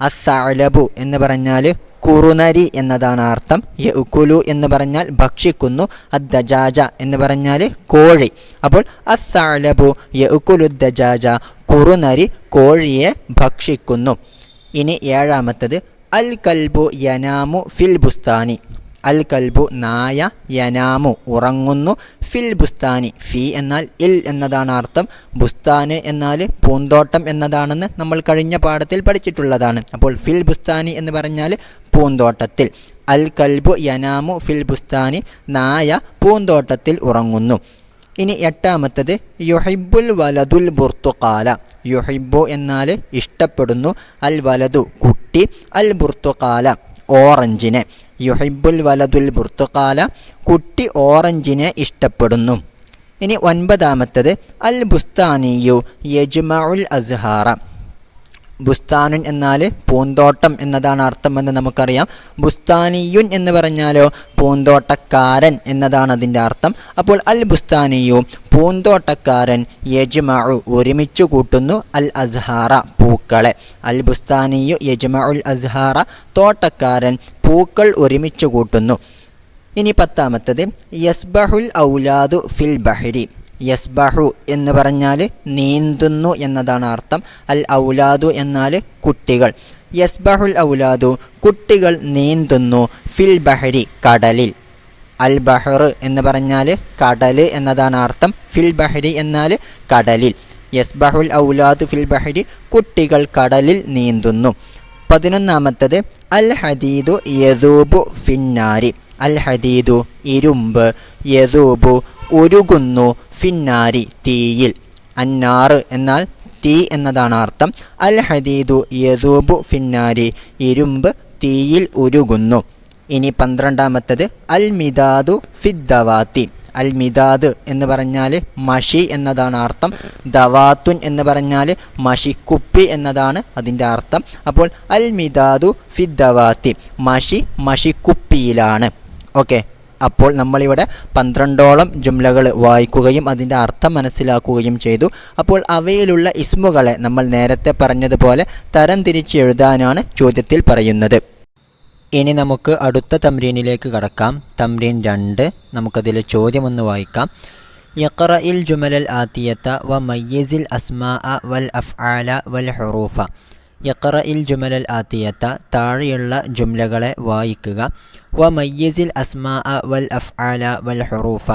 അസ്സഅലബു എന്ന് പറഞ്ഞാൽ കുറുനരി എന്നതാണ് അർത്ഥം. യഅ്കുലു എന്ന് പറഞ്ഞാൽ ഭക്ഷിക്കുന്നു. അദ്ദജാജ എന്ന് പറഞ്ഞാൽ കോഴി. അപ്പോൾ അസ്സഅലബു യഅ്കുലു ദജാജ, കുറുനരി കോഴിയെ ഭക്ഷിക്കുന്നു. ഇനി ഏഴാമത്തേത് അൽ കൽബു യനാമു ഫിൽ ബുസ്താനി. അൽ കൽബു, നായ. യനാമു, ഉറങ്ങുന്നു. ഫിൽ ബുസ്താനി, ഫി എന്നാൽ ഇൽ എന്നതാണ് അർത്ഥം. ബുസ്താന് എന്നാൽ പൂന്തോട്ടം എന്നതാണെന്ന് നമ്മൾ കഴിഞ്ഞ പാഠത്തിൽ പഠിച്ചിട്ടുള്ളതാണ്. അപ്പോൾ ഫിൽ ബുസ്താനി എന്ന് പറഞ്ഞാൽ പൂന്തോട്ടത്തിൽ. അൽ കൽബു യനാമു ഫിൽ ബുസ്താനി, നായ പൂന്തോട്ടത്തിൽ ഉറങ്ങുന്നു. ഇനി എട്ടാമത്തേത് യുഹിബ്ബുൽ വലതുൽ ബുർത്തുഖാല. യുഹിബ്ബു എന്നാൽ ഇഷ്ടപ്പെടുന്നു. അൽ വലതു, കുട്ടി. അൽ ബുർത്തുഖാല, ഓറഞ്ചിനെ. യുഹിബ്ബുൽ വലതുൽ ബുർത്തുഖാല, കുട്ടി ഓറഞ്ചിനെ ഇഷ്ടപ്പെടുന്നു. ഇനി ഒൻപതാമത്തേത് അൽ ബുസ്താനിയു യജ്മഉൽ അസ്ഹാറ. ബുസ്താനുൻ എന്നാൽ പൂന്തോട്ടം എന്നതാണ് അർത്ഥമെന്ന് നമുക്കറിയാം. ബുസ്താനിയുൻ എന്ന് പറഞ്ഞാലോ പൂന്തോട്ടക്കാരൻ എന്നതാണ് അതിൻ്റെ അർത്ഥം. അപ്പോൾ അൽ ബുസ്താനിയു, പൂന്തോട്ടക്കാരൻ. യജ്മഉ, ഒരുമിച്ച് കൂട്ടുന്നു. അൽ അസ്ഹാറ, പൂക്കളെ. അൽ ബുസ്താനിയു യജ്മഉൽ അസ്ഹാറ, തോട്ടക്കാരൻ പൂക്കൾ ഒരുമിച്ച് കൂട്ടുന്നു. ഇനി പത്താമത്തേത് യസ്ബഹുൽ ഔലാദു ഫിൽ ബഹരി. യസ്ബഹു എന്ന് പറഞ്ഞാൽ നീന്തുന്നു എന്നതാണ് അർത്ഥം. അൽ ഔലാദു എന്നാൽ കുട്ടികൾ. യസ്ബഹുൽ ഔലാദു, കുട്ടികൾ നീന്തുന്നു. ഫിൽ ബഹരി, കടലിൽ. അൽ ബഹർ എന്ന് പറഞ്ഞാൽ കടൽ എന്നതാണ് അർത്ഥം. ഫിൽ ബഹരി എന്നാൽ കടലിൽ. യസ്ബഹുൽ ഔലാദു ഫിൽ ബഹരി, കുട്ടികൾ കടലിൽ നീന്തുന്നു. 11ാമത്തേത് അൽ ഹദീദു യദൂബു ഫിന്നാരി. അൽ ഹദീദു ഇരുമ്പ്, യദൂബു ഉരുകുന്നു, ഫിന്നാരി തീയിൽ. അന്നാർ എന്നാൽ തീ എന്നതാണ് അർത്ഥം. അൽ ഹദീദു യദൂബു ഫിന്നാരി ഇരുമ്പ് തീയിൽ ഉരുകുന്നു. ഇനി 12ാമത്തത് അൽ മിദാദു ഫിദ്ദവാത്തി. അൽ മിദാദ് എന്ന് പറഞ്ഞാൽ മഷി എന്നതാണ് അർത്ഥം. ദവാത്തുൻ എന്ന് പറഞ്ഞാൽ മഷിക്കുപ്പി എന്നതാണ് അതിൻ്റെ അർത്ഥം. അപ്പോൾ അൽ മിദാദു ഫിദ്ദവാത്തി മഷിക്കുപ്പിയിലാണ്. ഓക്കെ, അപ്പോൾ നമ്മളിവിടെ 12ഓളം ജുംലകൾ വായിക്കുകയും അതിൻ്റെ അർത്ഥം മനസ്സിലാക്കുകയും ചെയ്തു. അപ്പോൾ അവയിലുള്ള ഇസ്മുകളെ നമ്മൾ നേരത്തെ പറഞ്ഞതുപോലെ തരം തിരിച്ച് എഴുതാനാണ് ചോദ്യത്തിൽ പറയുന്നത്. ഇനി നമുക്ക് അടുത്ത തംരീനിലേക്ക് കടക്കാം. തംരീൻ 2. നമുക്കതിൽ ചോദ്യമൊന്ന് വായിക്കാം. യഖ്റഇൽ ജുമലൽ ആതിയത വ മയ്യിസിൽ അസ്മാഅ വൽ അഫ്ആല വൽ ഹുറൂഫ. യഖ്റഇൽ ജുമലൽ ആതിയത താഴെയുള്ള ജുംലകളെ വായിക്കുക. വ മയ്യിസിൽ അസ്മാഅ വൽ അഫ്ആല വൽ ഹുറൂഫ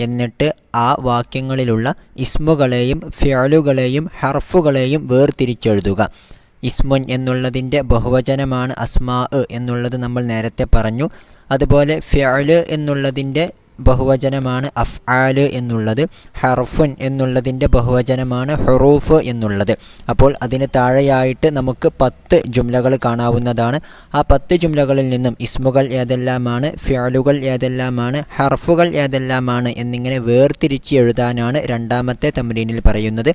എന്നിട്ട് ആ വാക്യങ്ങളിലുള്ള ഇസ്മുകളെയും ഫിഅലുകളെയും ഹർഫുകളെയും വേർതിരിച്ചെഴുതുക. ഇസ്മുൻ എന്നുള്ളതിൻ്റെ ബഹുവചനമാണ് അസ്മാ എന്നുള്ളത് നമ്മൾ നേരത്തെ പറഞ്ഞു. അതുപോലെ ഫിഅല് എന്നുള്ളതിൻ്റെ ബഹുവചനമാണ് അഫ്ആല് എന്നുള്ളത്. ഹർഫുൻ എന്നുള്ളതിൻ്റെ ബഹുവചനമാണ് ഹുറൂഫ് എന്നുള്ളത്. അപ്പോൾ അതിന് താഴെയായിട്ട് നമുക്ക് 10 ജുംലകൾ കാണാവുന്നതാണ്. ആ 10 ജുംലകളിൽ നിന്നും ഇസ്മുകൾ ഏതെല്ലാമാണ്, ഫിഅലുകൾ ഏതെല്ലാമാണ്, ഹർഫുകൾ ഏതെല്ലാമാണ് എന്നിങ്ങനെ വേർതിരിച്ച് എഴുതാനാണ് 2ാമത്തെ തംരീനിൽ പറയുന്നത്.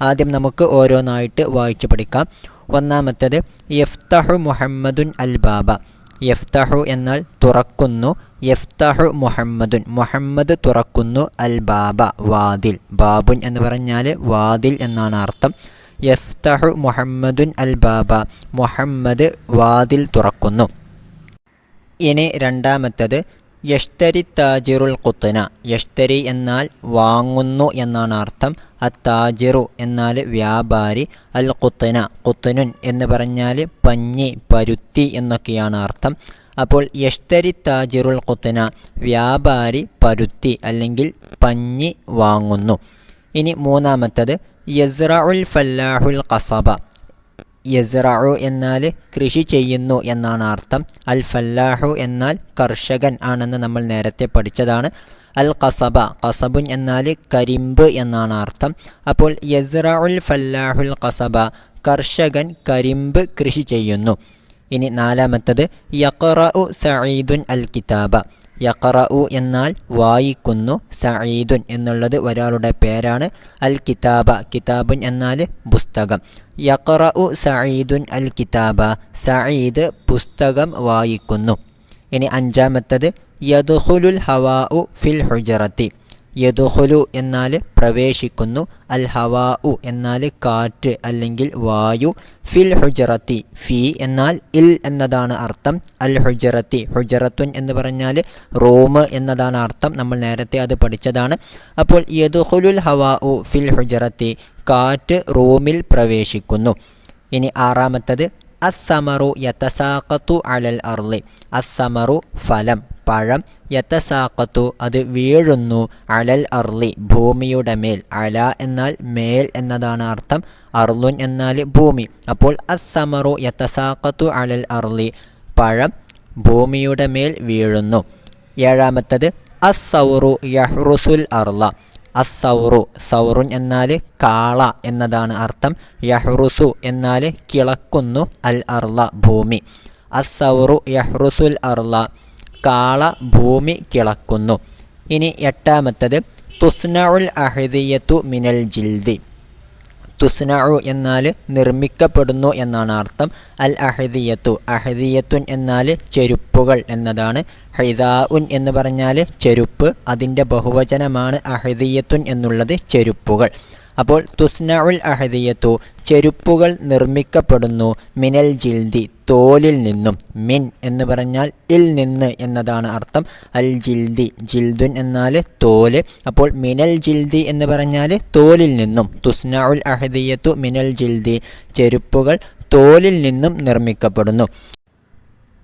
ആദ്യം നമുക്ക് ഓരോന്നായിട്ട് വായിച്ചു പഠിക്കാം. 1ാമത്തേത് യഫ്തഹു മുഹമ്മദുൻ അൽ ബാബ. യഫ്തഹു എന്നാൽ തുറക്കുന്നു. യഫ്തഹു മുഹമ്മദുൻ മുഹമ്മദ് തുറക്കുന്നു. അൽ ബാബ വാതിൽ. ബാബുൻ എന്ന് പറഞ്ഞാൽ വാതിൽ എന്നാണ് അർത്ഥം. യഫ്തഹു മുഹമ്മദുൻ അൽ ബാബ മുഹമ്മദ് വാതിൽ തുറക്കുന്നു. ഇനി 2ാമത്തേത് യഷ്തരി താജിറുൽ ഖുത്ന. യഷ്തരി എന്നാൽ വാങ്ങുന്നു എന്നാണ് അർത്ഥം. അത്താജിറു എന്നാൽ വ്യാപാരി. അൽ ഖുത്ന ഖുത്നുൻ എന്ന് പറഞ്ഞാൽ പഞ്ഞി, പരുത്തി എന്നൊക്കെയാണ് അർത്ഥം. അപ്പോൾ യഷ്തരി താജിറുൽ ഖുത്ന വ്യാപാരി പരുത്തി അല്ലെങ്കിൽ പഞ്ഞി വാങ്ങുന്നു. ഇനി 3ാമത്തേത് യസ്റഉൽ ഫല്ലാഹുൽ ഖസബ. യസ്റഉ എന്നാൽ കൃഷി ചെയ്യുന്നു എന്നാണ് അർത്ഥം. അൽ ഫല്ലാഹു എന്നാൽ കർഷകൻ ആണെന്ന് നമ്മൾ നേരത്തെ പഠിച്ചതാണ്. അൽ ഖസബ ഖസബുൻ എന്നാൽ കരിമ്പ് എന്നാണ് അർത്ഥം. അപ്പോൾ യസ്റഉൽ ഫല്ലാഹുൽ ഖസബ കർഷകൻ കരിമ്പ് കൃഷി ചെയ്യുന്നു. ഇനി 4ാമത്തേത് യഖറഉ സഈദുൻ അൽ കിതാബ. യഖറഉ എന്നാൽ വായിക്കുന്നു. സഈദുൻ എന്നുള്ളത് ഒരാളുടെ പേരാണ്. അൽ കിതാബ കിതാബുൻ എന്നാൽ പുസ്തകം. യഖറഉ സഈദുൻ അൽ കിതാബ സഈദ് പുസ്തകം വായിക്കുന്നു. ഇനി 5ാമത്തേത് യദ്ഖുലുൽ ഹവാഉ ഫിൽ ഹുജറത്തി. യദ്ഖുലു എന്നാൽ പ്രവേശിക്കുന്നു. അൽ ഹവാഉ എന്നാൽ കാറ്റ് അല്ലെങ്കിൽ വായു. ഫിൽ ഹുജറത്തി ഫി എന്നാൽ ഇൽ എന്നതാണ് അർത്ഥം. അൽ ഹുജറത്തി ഹുജറത്തുൻ എന്ന് പറഞ്ഞാൽ റൂം എന്നതാണ് അർത്ഥം. നമ്മൾ നേരത്തെ അത് പഠിച്ചതാണ്. അപ്പോൾ യദ്ഖുലുൽ ഹവാഉ ഫിൽ ഹുജറത്തി കാറ്റ് റൂമിൽ പ്രവേശിക്കുന്നു. ഇനി 6ാമത്തേത് അസ്സമറു യതസാഖത്തു അലൽ അർളി. അസ്സമറു ഫലം, പഴം. യതസാഖത്തു അത് വീഴുന്നു. അലൽ അർളി ഭൂമിയുടെ മേൽ. അല എന്നാൽ മേൽ എന്നതാണ് അർത്ഥം. അർളുൻ എന്നാൽ ഭൂമി. അപ്പോൾ അസ്സമറു യതസാഖത്തു അലൽ അർളി പഴം ഭൂമിയുടെ മേൽ വീഴുന്നു. 7ാമത്തേത് അസ്സൗറു യഹ്റുസുൽ അർള. അസ്സൗറു സൗറുൻ എന്നാൽ കാള എന്നതാണ് അർത്ഥം. യഹ്റുസു എന്നാൽ കിളക്കുന്നു. അൽ അർള ഭൂമി. അസ്സൗറു യഹ്റുസുൽ അർള കാള ഭൂമി കിളക്കുന്നു. ഇനി 8ാമത്തേത് തുസ്നഉൽ അഹ്ദിയത്തു മിനൽ ജിൽദി. തുസ്നഉ എന്നാൽ നിർമ്മിക്കപ്പെടുന്നു എന്നാണ് അർത്ഥം. അൽ അഹ്ദിയത്തു അഹ്ദിയത്തുൻ എന്നാൽ ചെരുപ്പുകൾ എന്നതാണ്. ഹിദാഉൻ എന്ന് പറഞ്ഞാൽ ചെരുപ്പ്. അതിൻ്റെ ബഹുവചനമാണ് അഹ്ദിയത്തുൻ എന്നുള്ളത് ചെരുപ്പുകൾ. അപ്പോൾ തുസ്നഉൽ അഹ്ദിയത്തു ചെരുപ്പുകൾ നിർമ്മിക്കപ്പെടുന്നു. മിനൽ ജിൽദി തോലിൽ നിന്നും. മിൻ എന്ന് പറഞ്ഞാൽ ഇൽ നിന്ന് എന്നതാണ് അർത്ഥം. അൽ ജിൽദി ജിൽദുൻ എന്നാൽ തോല്. അപ്പോൾ മിനൽ ജിൽദി എന്ന് പറഞ്ഞാൽ തോലിൽ നിന്നും. തുസ്നഉൽ അഹ്ദിയത്തു മിനൽ ജിൽദി ചെരുപ്പുകൾ തോലിൽ നിന്നും നിർമ്മിക്കപ്പെടുന്നു.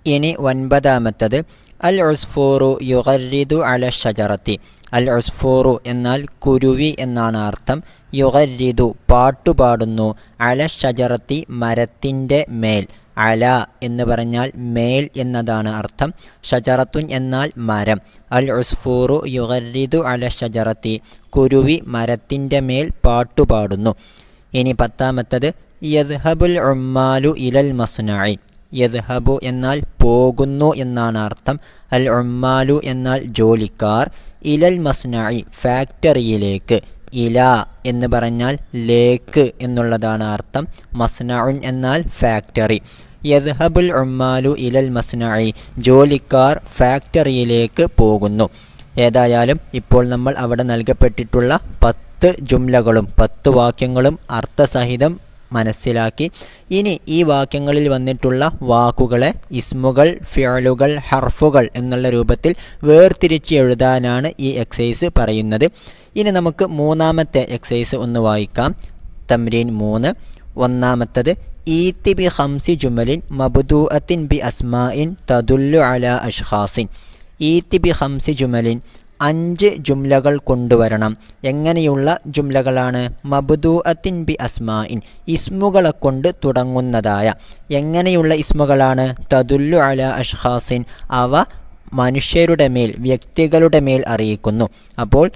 ഇനി 9ാമത്തേത് അൽ ഉസ്ഫൂറു യുഗരിദു അല ഷജറത്തി. അൽ ഉസ്ഫൂറു എന്നാൽ കുരുവി എന്നാണ് അർത്ഥം. യുഗരിദു പാട്ടുപാടുന്നു. അല ഷജറത്തി മരത്തിൻ്റെ മേൽ. അല എന്ന് പറഞ്ഞാൽ മേൽ എന്നതാണ് അർത്ഥം. ഷജറത്തുൻ എന്നാൽ മരം. അൽ ഉസ്ഫൂറു യുഗരിദു അല ഷജറത്തി, കുരുവി മരത്തിൻ്റെ മേൽ പാട്ടുപാടുന്നു. ഇനി 10ാമത്തത് യദ്ഹബുൽ ഉമ്മാലു ഇലൽ മസ്നഇ. യദ്ഹബു എന്നാൽ പോകുന്നു എന്നാണ് അർത്ഥം. അൽ ഉമ്മാലു എന്നാൽ ജോലിക്കാർ. ഇലൽ മസ്നഇ ഫാക്ടറിയിലേക്ക്. ഇല എന്ന് പറഞ്ഞാൽ ലേക്ക് എന്നുള്ളതാണ് അർത്ഥം. മസ്നഉൻ എന്നാൽ ഫാക്ടറി. യദ്ഹബുൽ ഉമ്മാലു ഇലൽ മസ്നഇ, ജോലിക്കാർ ഫാക്ടറിയിലേക്ക് പോകുന്നു. ഏതായാലും ഇപ്പോൾ നമ്മൾ അവിടെ നൽകപ്പെട്ടിട്ടുള്ള 10 ജുംലകളും 10 വാക്യങ്ങളും അർത്ഥസഹിതം മനസ്സിലാക്കി. ഇനി ഈ വാക്യങ്ങളിൽ വന്നിട്ടുള്ള വാക്കുകളെ ഇസ്മുകൾ, ഫിഅലുകൾ, ഹർഫുകൾ എന്നുള്ള രൂപത്തിൽ വേർതിരിച്ച് എഴുതാനാണ് ഈ എക്സൈസ് പറയുന്നത്. ഇനി നമുക്ക് 3ാമത്തെ എക്സൈസ് ഒന്ന് വായിക്കാം. തംരീൻ 3. 1ാമത്തത് ഈത്തി ബി ഖംസി ജുമലിൻ മബ്ദൂഅത്തിൻ ബി അസ്മാഇൻ തദുല്ലു അലാ അഷ്ഖാസിൻ. ഈത്തി ബി ഖംസി ജുമലിൻ, 5 ജുംലകൾ കൊണ്ടുവരണം. എങ്ങനെയുള്ള ജുംലകളാണ്? മബ്ദൂഅത്തിൻ ബി അസ്മാഇൻ, ഇസ്മുകളെ കൊണ്ട് തുടങ്ങുന്നതായ. എങ്ങനെയുള്ള ഇസ്മുകളാണ്? തദുല്ലു അലാ അഷ്ഖാസിൻ, അവ മനുഷ്യരുടെ മേൽ, വ്യക്തികളുടെ മേൽ അറിയിക്കുന്നു. അപ്പോൾ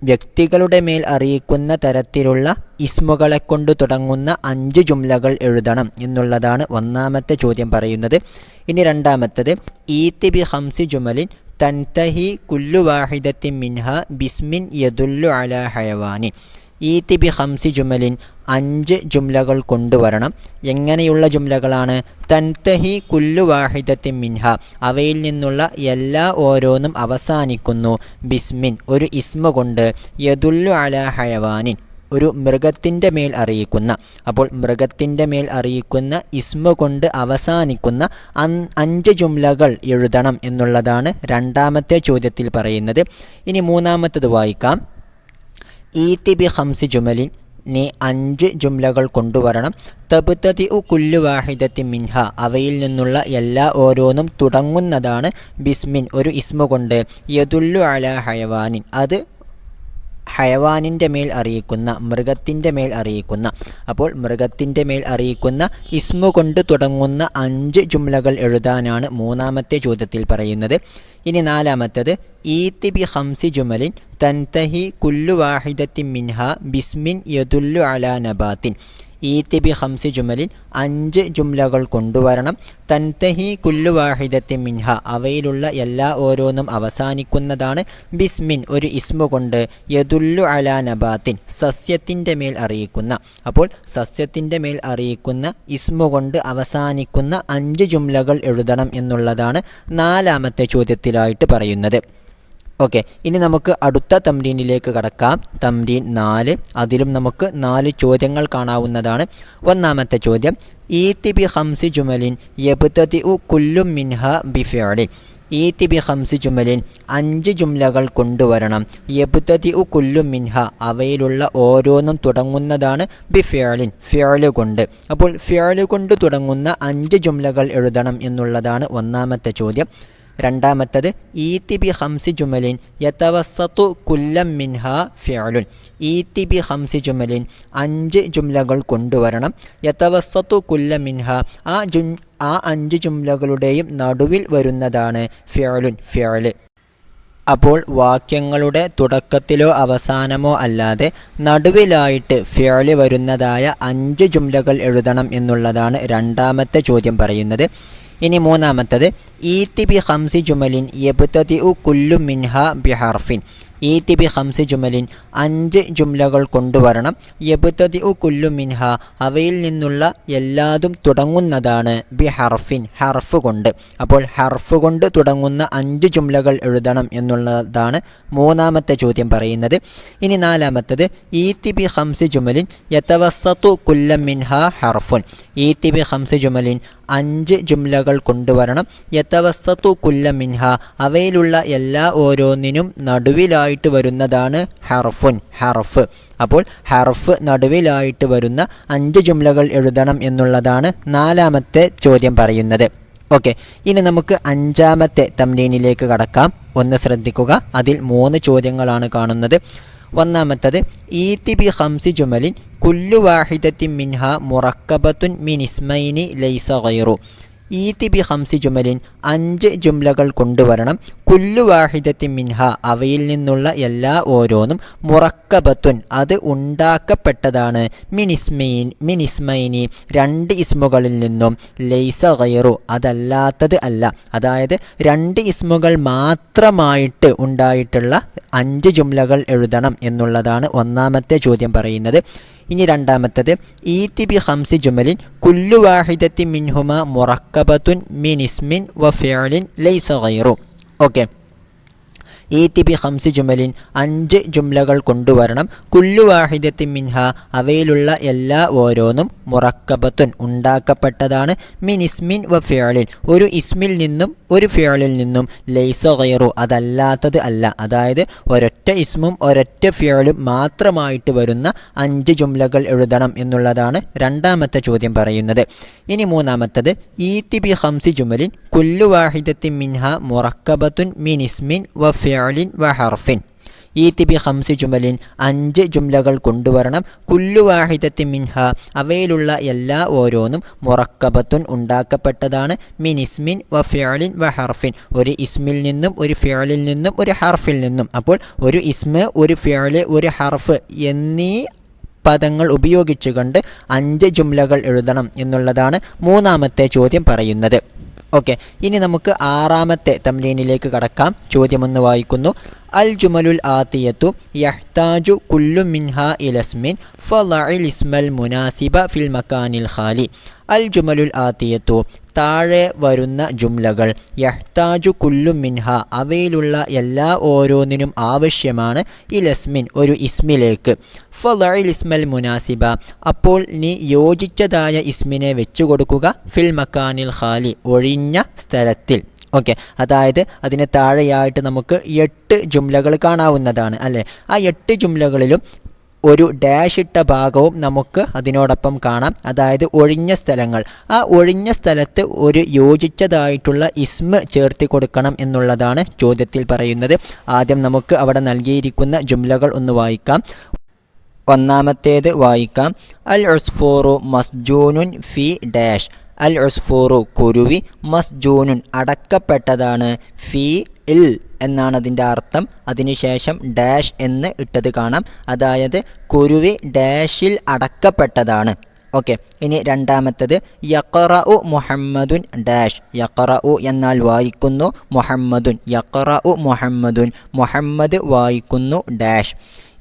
വ്യക്തികളുടെ മേൽ അറിയിക്കുന്ന തരത്തിലുള്ള ഇസ്മുകളെ കൊണ്ട് തുടങ്ങുന്ന 5 ജുംലകൾ എഴുതണം എന്നുള്ളതാണ് 1ാമത്തെ ചോദ്യം പറയുന്നത്. ഇനി 2ാമത്തത് ഈത്തി ബി ഖംസി ജുമലിൻ തൻതഹി കുല്ലു വാഹിദത്തിൻ മിൻഹ ബിസ്മിൻ യദുല്ലു അലാ ഹയവാനിൻ. ഈത്തി ബി ഖംസി ജുമലിൻ, 5 ജുംലകൾ കൊണ്ടുവരണം. എങ്ങനെയുള്ള ജുംലകളാണ്? തൻതഹി കുല്ലു വാഹിദത്തിൻ മിൻഹ, അവയിൽ നിന്നുള്ള എല്ലാ ഓരോന്നും അവസാനിക്കുന്നു ബിസ്മിൻ, ഒരു ഇസ്മ കൊണ്ട്, യദുല്ലു അലാ ഹയവാനിൻ, ഒരു മൃഗത്തിൻ്റെ മേൽ അറിയിക്കുന്ന. അപ്പോൾ മൃഗത്തിൻ്റെ മേൽ അറിയിക്കുന്ന ഇസ്മ കൊണ്ട് അവസാനിക്കുന്ന 5 ജുംലകൾ എഴുതണം എന്നുള്ളതാണ് 2ാമത്തെ ചോദ്യത്തിൽ പറയുന്നത്. ഇനി 3ാമത്തത് വായിക്കാം. ഈത്തി ബി ഖംസി ജുമലിൻ, നീ 5 ജുംലകൾ കൊണ്ടുവരണം. തബ്തദിഉ കുല്ലു വാഹിദത്തിൻ മിൻഹ, അവയിൽ നിന്നുള്ള എല്ലാ ഓരോന്നും തുടങ്ങുന്നതാണ് ബിസ്മിൻ, ഒരു ഇസ്മ കൊണ്ട്, യദുല്ലു അലാ ഹയവാനിൻ, അത് ഹയവാനിൻ്റെ മേൽ അറിയിക്കുന്ന, മൃഗത്തിൻ്റെ മേൽ അറിയിക്കുന്ന. അപ്പോൾ മൃഗത്തിൻ്റെ മേൽ അറിയിക്കുന്ന ഇസ്മു കൊണ്ട് തുടങ്ങുന്ന 5 ജുംലകൾ എഴുതാനാണ് 3ാമത്തെ ചോദ്യത്തിൽ പറയുന്നത്. ഇനി 4ാമത്തത് ഈത്തി ബി ഖംസി ജുമലിൻ തൻതഹി കുല്ലു വാഹിദത്തിൻ മിൻഹ ബിസ്മിൻ യദുല്ലു അലാ നബാത്തിൻ. ഈത്തി ബി ഖംസി ജുമലിൻ, 5 ജുംലകൾ കൊണ്ടുവരണം. തൻതഹി കുല്ലു വാഹിദത്തിൻ മിൻഹ, അവയിലുള്ള എല്ലാ ഓരോന്നും അവസാനിക്കുന്നതാണ് ബിസ്മിൻ, ഒരു ഇസ്മു കൊണ്ട്, യദുല്ലു അലാ നബാത്തിൻ, സസ്യത്തിൻ്റെ മേൽ അറിയിക്കുന്ന. അപ്പോൾ സസ്യത്തിൻ്റെ മേൽ അറിയിക്കുന്ന ഇസ്മു കൊണ്ട് അവസാനിക്കുന്ന 5 ജുംലകൾ എഴുതണം എന്നുള്ളതാണ് 4ാമത്തെ ചോദ്യത്തിലായിട്ട് പറയുന്നത്. ഓക്കെ, ഇനി നമുക്ക് അടുത്ത തംരീനിലേക്ക് കടക്കാം. തംരീൻ 4, അതിലും നമുക്ക് 4 ചോദ്യങ്ങൾ കാണാവുന്നതാണ്. 1ാമത്തെ ചോദ്യം ഈത്തി ബി ഖംസി ജുമലിൻ യബ്തദിഉ കുല്ലു മിൻഹ ബിഫിഅലിൻ. ഈത്തി ബി ഖംസി ജുമലിൻ, 5 ജുംലകൾ കൊണ്ടുവരണം. യബ്തദിഉ കുല്ലു മിൻഹ, അവയിലുള്ള ഓരോന്നും തുടങ്ങുന്നതാണ് ബിഫിഅലിൻ, ഫിഅല് കൊണ്ട്. അപ്പോൾ ഫിഅല് കൊണ്ട് തുടങ്ങുന്ന 5 ജുംലകൾ എഴുതണം എന്നുള്ളതാണ് 1ാമത്തെ ചോദ്യം. 2ാമത്തത് ഈത്തി ബി ഖംസി ജുമലിൻ യതവസ്സതു കുല്ലം മിൻഹ ഫിഅലുൻ. ഈത്തി ബി ഖംസി ജുമലിൻ, 5 ജുംലകൾ കൊണ്ടുവരണം. യതവസ്സതു കുല്ലം മിൻഹ, ആ 5 ജുംലകളുടെയും നടുവിൽ വരുന്നതാണ് ഫിഅലുൻ, ഫിഅല്. അപ്പോൾ വാക്യങ്ങളുടെ തുടക്കത്തിലോ അവസാനമോ അല്ലാതെ നടുവിലായിട്ട് ഫിഅല് വരുന്നതായ 5 ജുംലകൾ എഴുതണം എന്നുള്ളതാണ് 2ാമത്തെ ചോദ്യം പറയുന്നത്. ഇനി 3ാമത്തത് ഈത്തി ബി ഖംസി ജുമലിൻ യബ്തദിഉ കുല്ലു മിൻഹ ബിഹർഫിൻ. ഈത്തി ബി ഖംസി ജുമലിൻ, 5 ജുംലകൾ കൊണ്ടുവരണം. യബ്തദിഉ കുല്ലു മിൻഹ, അവയിൽ നിന്നുള്ള എല്ലാതും തുടങ്ങുന്നതാണ് ബിഹർഫിൻ, ഹർഫ് കൊണ്ട്. അപ്പോൾ ഹർഫ് കൊണ്ട് തുടങ്ങുന്ന 5 ജുംലകൾ എഴുതണം എന്നുള്ളതാണ് 3ാമത്തെ ചോദ്യം പറയുന്നത്. ഇനി 4ാമത്തത് ഈത്തി ബി ഖംസി ജുമലിൻ യതവസ്സതു കുല്ലം മിൻഹ ഹർഫുൻ. ഈത്തി ബി ഖംസി ജുമലിൻ, 5 ജുംലകൾ കൊണ്ടുവരണം. യതവസ്സതു കുല്ലം മിൻഹ, അവയിലുള്ള എല്ലാ ഓരോന്നിനും നടുവിലായിട്ട് വരുന്നതാണ് ഹർഫുൻ, ഹർഫ്. അപ്പോൾ ഹർഫ് നടുവിലായിട്ട് വരുന്ന 5 ജുംലകൾ എഴുതണം എന്നുള്ളതാണ് 4ാമത്തെ ചോദ്യം പറയുന്നത്. ഓക്കെ, ഇനി നമുക്ക് 5ാമത്തെ തംരീനിലേക്ക് കടക്കാം. ഒന്ന് ശ്രദ്ധിക്കുക, അതിൽ 3 ചോദ്യങ്ങളാണ് കാണുന്നത്. 1ാമത്തത് ഈത്തി ബി ഖംസി ജുമലിൻ കുല്ലു വാഹിദത്തിൻ മിൻഹ മുറക്കബത്തുൻ മിൻ ഇസ്മൈനി ലൈസ ഗൈറു. ഈതി ബി ഖംസി ജുമലിൻ 5 ജുംലകൾ കൊണ്ടുവരണം. കുല്ലു വാഹിദത്തിൻ മിൻഹ അവയിൽ നിന്നുള്ള എല്ലാ ഓരോന്നും മുറക്കബത്തുൻ അത് ഉണ്ടാക്കപ്പെട്ടതാണ്. മിൻ ഇസ്മൈനി 2 ഇസ്മുകളിൽ നിന്നും ലൈസ ഗൈറു അതല്ലാത്തത് അല്ല. അതായത് 2 ഇസ്മുകൾ മാത്രമായിട്ട് ഉണ്ടായിട്ടുള്ള 5 ജുംലകൾ എഴുതണം എന്നുള്ളതാണ് ഒന്നാമത്തെ ചോദ്യം പറയുന്നത്. ഇനി രണ്ടാമത്തത് ഈതി ബി ഖംസി ജുമലിൻ കുല്ലു വാഹിദത്തിൻ മിൻഹുമ മുറക്കബത്തുൻ മിൻ ഇസ്മിൻ വ ഫിഅലിൻ ലൈസ ഗൈറു. ഓക്കെ, ഈതി ബി ഖംസി ജുമലിൻ 5 ജുംലകൾ കൊണ്ടുവരണം. കുല്ലു വാഹിദത്തിൻ മിൻഹ അവയിലുള്ള എല്ലാ ഓരോന്നും മുറക്കബത്തുൻ ഉണ്ടാക്കപ്പെട്ടതാണ്. മിൻ ഇസ്മിൻ വ ഫിഅലിൻ ഒരു ഇസ്മിൽ നിന്നും ഒരു ഫിഅലിൽ നിന്നും ലൈസ ഗൈറു അതല്ലാത്തത് അല്ല. അതായത് ഒരൊറ്റ ഇസ്മും ഒരൊറ്റ ഫിഅലും മാത്രമായിട്ട് വരുന്ന 5 ജുംലകൾ എഴുതണം എന്നുള്ളതാണ് രണ്ടാമത്തെ ചോദ്യം പറയുന്നത്. ഇനി മൂന്നാമത്തത് ഈതി ബി ഖംസി ജുമലിൻ കുല്ലു വാഹിദത്തിൻ മിൻഹ മുറക്കബത്തുൻ മിൻ ഇസ്മിൻ വ ഫിഅലിൻ വ ഹർഫിൻ. ഈതി ബി ഖംസി ജുമലിൻ 5 ജുംലകൾ കൊണ്ടുവരണം. കുല്ലു വാഹിദത്തിൻ മിൻഹ അവയിലുള്ള എല്ലാ ഓരോന്നും മുറക്കബത്തുൻ ഉണ്ടാക്കപ്പെട്ടതാണ്. മിൻ ഇസ്മിൻ വ ഫിഅലിൻ വ ഹർഫിൻ ഒരു ഇസ്മിൽ നിന്നും ഒരു ഫിഅലിൽ നിന്നും ഒരു ഹർഫിൽ നിന്നും. അപ്പോൾ ഒരു ഇസ്മ്, ഒരു ഫിഅല്, ഒരു ഹർഫ് എന്നീ പദങ്ങൾ ഉപയോഗിച്ചുകൊണ്ട് 5 ജുംലകൾ എഴുതണം എന്നുള്ളതാണ് മൂന്നാമത്തെ ചോദ്യം പറയുന്നത്. ഓക്കെ, ഇനി നമുക്ക് ആറാമത്തെ തംരീനിലേക്ക് കടക്കാം. ചോദ്യമൊന്ന് വായിക്കുന്നു. അൽ ജുമലുൽ ആതിയത്തു യഹ്താജു കുല്ലു മിൻഹാ ഇലസ്മിൻ ഫളഇൽ ഇസ്മൽ മുനാസിബ ഫിൽ മക്കാനിൽ ഖാലി. അൽ ജുമലുൽ ആതിയത്തു താഴെ വരുന്ന ജുംലകൾ യഹ്താജു കുല്ലു മിൻഹ അവയിലുള്ള എല്ലാ ഓരോന്നിനും ആവശ്യമാണ് ഇലസ്മിൻ ഒരു ഇസ്മിലേക്ക്. ഫളഇൽ ഇസ്മൽ മുനാസിബ അപ്പോൾ നീ യോജിച്ചതായ ഇസ്മിനെ വെച്ചു കൊടുക്കുക. ഫിൽ മക്കാനിൽ ഖാലി ഒഴിഞ്ഞ സ്ഥലത്തിൽ. ഓക്കെ, അതായത് അതിന് താഴെയായിട്ട് നമുക്ക് 8 ജുംലകൾ കാണാവുന്നതാണ് അല്ലേ. ആ 8 ജുംലകളിലും ഒരു ഡാഷ് ഇട്ട ഭാഗവും നമുക്ക് അതിനോടൊപ്പം കാണാം. അതായത് ഒഴിഞ്ഞ സ്ഥലങ്ങൾ. ആ ഒഴിഞ്ഞ സ്ഥലത്ത് ഒരു യോജിച്ചതായിട്ടുള്ള ഇസ്മ ചേർത്തി കൊടുക്കണം എന്നുള്ളതാണ് ചോദ്യത്തിൽ പറയുന്നത്. ആദ്യം നമുക്ക് അവിടെ നൽകിയിരിക്കുന്ന ജുംലകൾ ഒന്ന് വായിക്കാം. ഒന്നാമത്തേത് വായിക്കാം. അൽ ഉസ്ഫൂറു മസ്ജൂനുൻ ഫി ഡാഷ്. അൽ ഉസ്ഫൂറു കുരുവി, മസ്ജൂനുൻ അടക്കപ്പെട്ടതാണ്, ഫി ഇൽ എന്നാണ് അതിൻ്റെ അർത്ഥം. അതിനുശേഷം ഡാഷ് എന്ന് ഇട്ടത് കാണാം. അതായത് കുരുവി ഡാഷിൽ അടക്കപ്പെട്ടതാണ്. ഓക്കെ, ഇനി രണ്ടാമത്തത് യഖറഉ മുഹമ്മദുൻ ഡാഷ്. യഖറഉ എന്നാൽ വായിക്കുന്നു, മുഹമ്മദുൻ യഖറഉ മുഹമ്മദുൻ മുഹമ്മദ് വായിക്കുന്നു ഡാഷ്.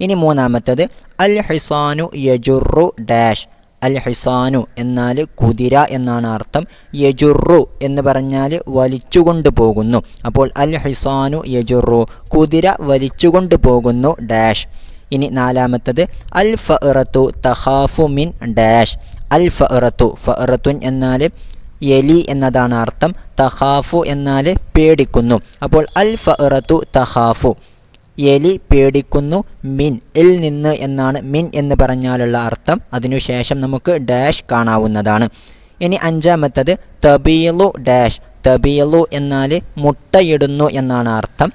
ഇനി മൂന്നാമത്തത് അൽ ഹിസാനു യജുറു ഡാഷ്. അൽ ഹിസാനു എന്നാൽ കുതിര എന്നാണ് അർത്ഥം. യജുറു എന്ന് പറഞ്ഞാൽ വലിച്ചുകൊണ്ട് പോകുന്നു. അപ്പോൾ അൽ ഹിസാനു യജുറു കുതിര വലിച്ചുകൊണ്ട് പോകുന്നു ഡാഷ്. ഇനി നാലാമത്തത് അൽ ഫഅറത്തു തഖാഫു മിൻ ഡാഷ്. അൽ ഫഅറത്തു ഫഅറത്തുൻ എന്നാൽ എലി എന്നതാണ് അർത്ഥം. തഖാഫു എന്നാൽ പേടിക്കുന്നു. അപ്പോൾ അൽ ഫഅറത്തു തഖാഫു എലി പേടിക്കുന്നു. മിൻ ഇൽ നിന്ന് എന്നാണ് മിൻ എന്ന് പറഞ്ഞാലുള്ള അർത്ഥം. അതിനുശേഷം നമുക്ക് ഡാഷ് കാണാവുന്നതാണ്. ഇനി അഞ്ചാമത്തത് തബീലു ഡാഷ്. തബീലു എന്നാൽ മുട്ടയിടുന്നു എന്നാണ് അർത്ഥം.